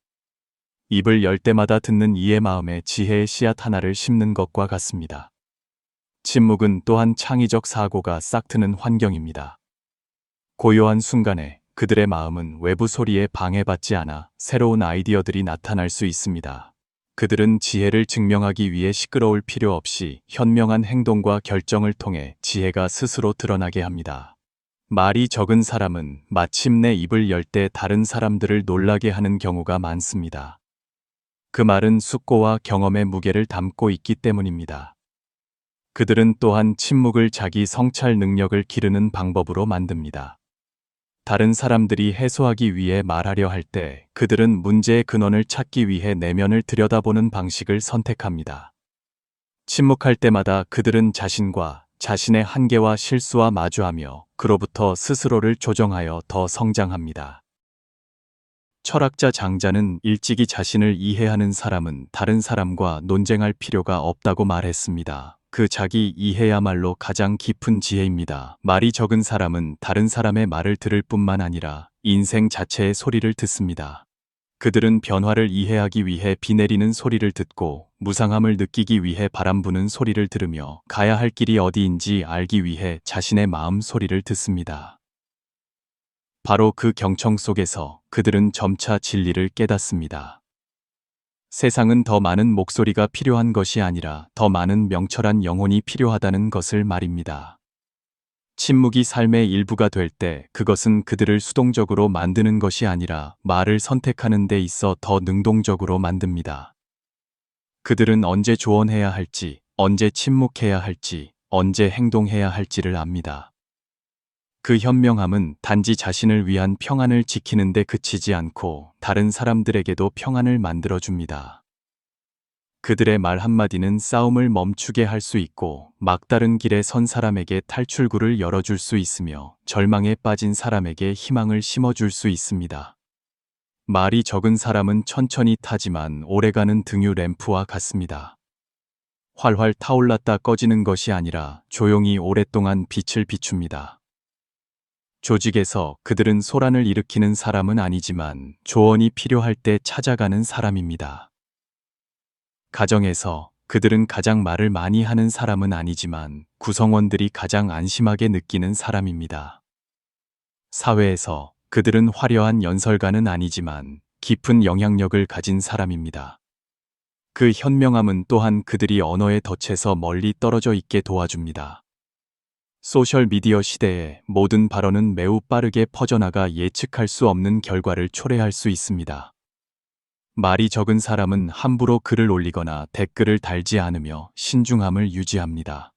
Speaker 1: 입을 열 때마다 듣는 이의 마음에 지혜의 씨앗 하나를 심는 것과 같습니다. 침묵은 또한 창의적 사고가 싹트는 환경입니다. 고요한 순간에 그들의 마음은 외부 소리에 방해받지 않아 새로운 아이디어들이 나타날 수 있습니다. 그들은 지혜를 증명하기 위해 시끄러울 필요 없이 현명한 행동과 결정을 통해 지혜가 스스로 드러나게 합니다. 말이 적은 사람은 마침내 입을 열 때 다른 사람들을 놀라게 하는 경우가 많습니다. 그 말은 숙고와 경험의 무게를 담고 있기 때문입니다. 그들은 또한 침묵을 자기 성찰 능력을 기르는 방법으로 만듭니다. 다른 사람들이 해소하기 위해 말하려 할 때 그들은 문제의 근원을 찾기 위해 내면을 들여다보는 방식을 선택합니다. 침묵할 때마다 그들은 자신과 자신의 한계와 실수와 마주하며 그로부터 스스로를 조정하여 더 성장합니다. 철학자 장자는 일찍이 자신을 이해하는 사람은 다른 사람과 논쟁할 필요가 없다고 말했습니다. 그 자기 이해야말로 가장 깊은 지혜입니다. 말이 적은 사람은 다른 사람의 말을 들을 뿐만 아니라 인생 자체의 소리를 듣습니다. 그들은 변화를 이해하기 위해 비 내리는 소리를 듣고 무상함을 느끼기 위해 바람 부는 소리를 들으며 가야 할 길이 어디인지 알기 위해 자신의 마음 소리를 듣습니다. 바로 그 경청 속에서 그들은 점차 진리를 깨닫습니다. 세상은 더 많은 목소리가 필요한 것이 아니라 더 많은 명철한 영혼이 필요하다는 것을 말입니다. 침묵이 삶의 일부가 될 때 그것은 그들을 수동적으로 만드는 것이 아니라 말을 선택하는 데 있어 더 능동적으로 만듭니다. 그들은 언제 조언해야 할지, 언제 침묵해야 할지, 언제 행동해야 할지를 압니다. 그 현명함은 단지 자신을 위한 평안을 지키는 데 그치지 않고 다른 사람들에게도 평안을 만들어줍니다. 그들의 말 한마디는 싸움을 멈추게 할 수 있고 막다른 길에 선 사람에게 탈출구를 열어줄 수 있으며 절망에 빠진 사람에게 희망을 심어줄 수 있습니다. 말이 적은 사람은 천천히 타지만 오래가는 등유 램프와 같습니다. 활활 타올랐다 꺼지는 것이 아니라 조용히 오랫동안 빛을 비춥니다. 조직에서 그들은 소란을 일으키는 사람은 아니지만 조언이 필요할 때 찾아가는 사람입니다. 가정에서 그들은 가장 말을 많이 하는 사람은 아니지만 구성원들이 가장 안심하게 느끼는 사람입니다. 사회에서 그들은 화려한 연설가는 아니지만 깊은 영향력을 가진 사람입니다. 그 현명함은 또한 그들이 언어의 덫에서 멀리 떨어져 있게 도와줍니다. 소셜미디어 시대에 모든 발언은 매우 빠르게 퍼져나가 예측할 수 없는 결과를 초래할 수 있습니다. 말이 적은 사람은 함부로 글을 올리거나 댓글을 달지 않으며 신중함을 유지합니다.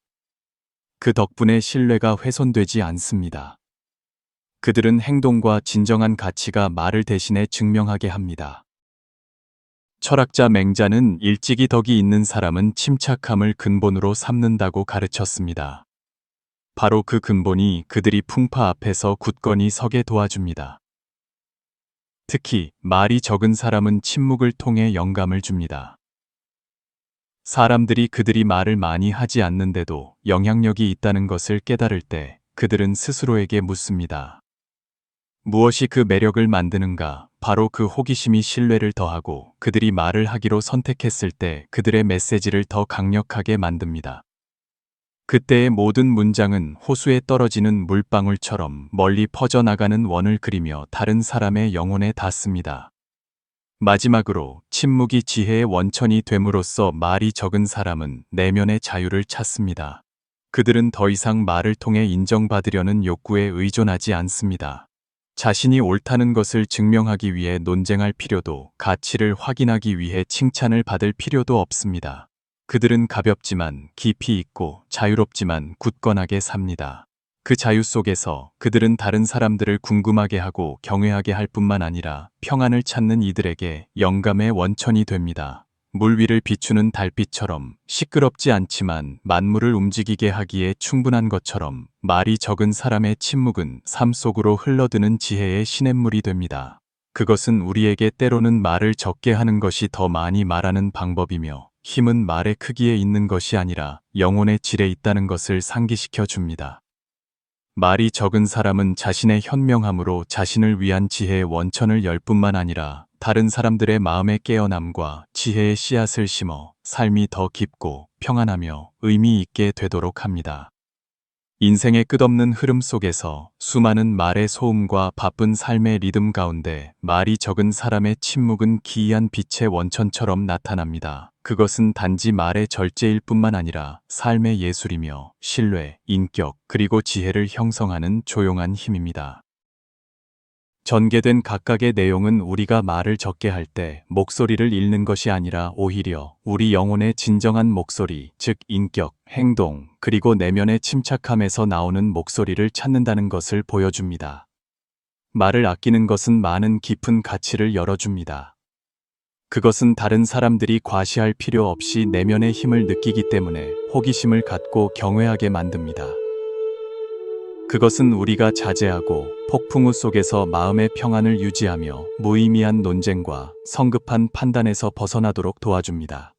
Speaker 1: 그 덕분에 신뢰가 훼손되지 않습니다. 그들은 행동과 진정한 가치가 말을 대신해 증명하게 합니다. 철학자 맹자는 일찍이 덕이 있는 사람은 침착함을 근본으로 삼는다고 가르쳤습니다. 바로 그 근본이 그들이 풍파 앞에서 굳건히 서게 도와줍니다. 특히 말이 적은 사람은 침묵을 통해 영감을 줍니다. 사람들이 그들이 말을 많이 하지 않는데도 영향력이 있다는 것을 깨달을 때 그들은 스스로에게 묻습니다. 무엇이 그 매력을 만드는가? 바로 그 호기심이 신뢰를 더하고 그들이 말을 하기로 선택했을 때 그들의 메시지를 더 강력하게 만듭니다. 그때의 모든 문장은 호수에 떨어지는 물방울처럼 멀리 퍼져나가는 원을 그리며 다른 사람의 영혼에 닿습니다. 마지막으로 침묵이 지혜의 원천이 됨으로써 말이 적은 사람은 내면의 자유를 찾습니다. 그들은 더 이상 말을 통해 인정받으려는 욕구에 의존하지 않습니다. 자신이 옳다는 것을 증명하기 위해 논쟁할 필요도, 가치를 확인하기 위해 칭찬을 받을 필요도 없습니다. 그들은 가볍지만 깊이 있고 자유롭지만 굳건하게 삽니다. 그 자유 속에서 그들은 다른 사람들을 궁금하게 하고 경외하게 할 뿐만 아니라 평안을 찾는 이들에게 영감의 원천이 됩니다. 물 위를 비추는 달빛처럼 시끄럽지 않지만 만물을 움직이게 하기에 충분한 것처럼 말이 적은 사람의 침묵은 삶 속으로 흘러드는 지혜의 시냇물이 됩니다. 그것은 우리에게 때로는 말을 적게 하는 것이 더 많이 말하는 방법이며 힘은 말의 크기에 있는 것이 아니라 영혼의 질에 있다는 것을 상기시켜 줍니다. 말이 적은 사람은 자신의 현명함으로 자신을 위한 지혜의 원천을 열 뿐만 아니라 다른 사람들의 마음의 깨어남과 지혜의 씨앗을 심어 삶이 더 깊고 평안하며 의미 있게 되도록 합니다. 인생의 끝없는 흐름 속에서 수많은 말의 소음과 바쁜 삶의 리듬 가운데 말이 적은 사람의 침묵은 기이한 빛의 원천처럼 나타납니다. 그것은 단지 말의 절제일 뿐만 아니라 삶의 예술이며 신뢰, 인격, 그리고 지혜를 형성하는 조용한 힘입니다. 전개된 각각의 내용은 우리가 말을 적게 할 때 목소리를 잃는 것이 아니라 오히려 우리 영혼의 진정한 목소리, 즉 인격, 행동, 그리고 내면의 침착함에서 나오는 목소리를 찾는다는 것을 보여줍니다. 말을 아끼는 것은 많은 깊은 가치를 열어줍니다. 그것은 다른 사람들이 과시할 필요 없이 내면의 힘을 느끼기 때문에 호기심을 갖고 경외하게 만듭니다. 그것은 우리가 자제하고 폭풍우 속에서 마음의 평안을 유지하며 무의미한 논쟁과 성급한 판단에서 벗어나도록 도와줍니다.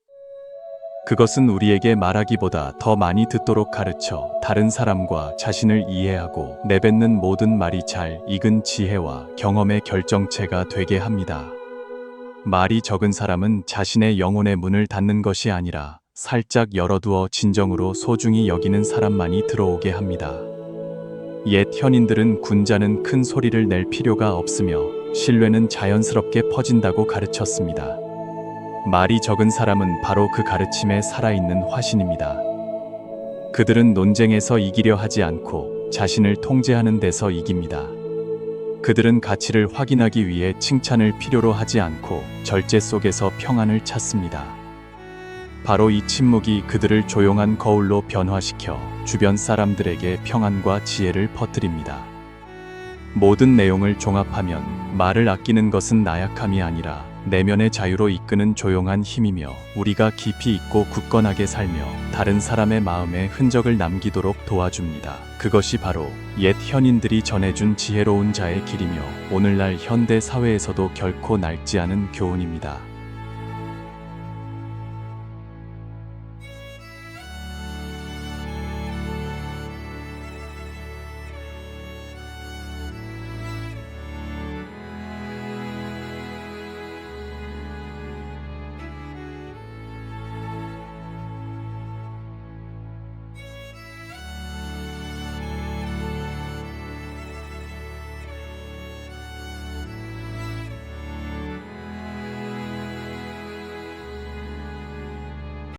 Speaker 1: 그것은 우리에게 말하기보다 더 많이 듣도록 가르쳐 다른 사람과 자신을 이해하고 내뱉는 모든 말이 잘 익은 지혜와 경험의 결정체가 되게 합니다. 말이 적은 사람은 자신의 영혼의 문을 닫는 것이 아니라 살짝 열어두어 진정으로 소중히 여기는 사람만이 들어오게 합니다. 옛 현인들은 군자는 큰 소리를 낼 필요가 없으며 신뢰는 자연스럽게 퍼진다고 가르쳤습니다. 말이 적은 사람은 바로 그 가르침에 살아있는 화신입니다. 그들은 논쟁에서 이기려 하지 않고 자신을 통제하는 데서 이깁니다. 그들은 가치를 확인하기 위해 칭찬을 필요로 하지 않고 절제 속에서 평안을 찾습니다. 바로 이 침묵이 그들을 조용한 거울로 변화시켜 주변 사람들에게 평안과 지혜를 퍼뜨립니다. 모든 내용을 종합하면 말을 아끼는 것은 나약함이 아니라 내면의 자유로 이끄는 조용한 힘이며 우리가 깊이 있고 굳건하게 살며 다른 사람의 마음에 흔적을 남기도록 도와줍니다. 그것이 바로 옛 현인들이 전해준 지혜로운 자의 길이며 오늘날 현대 사회에서도 결코 낡지 않은 교훈입니다.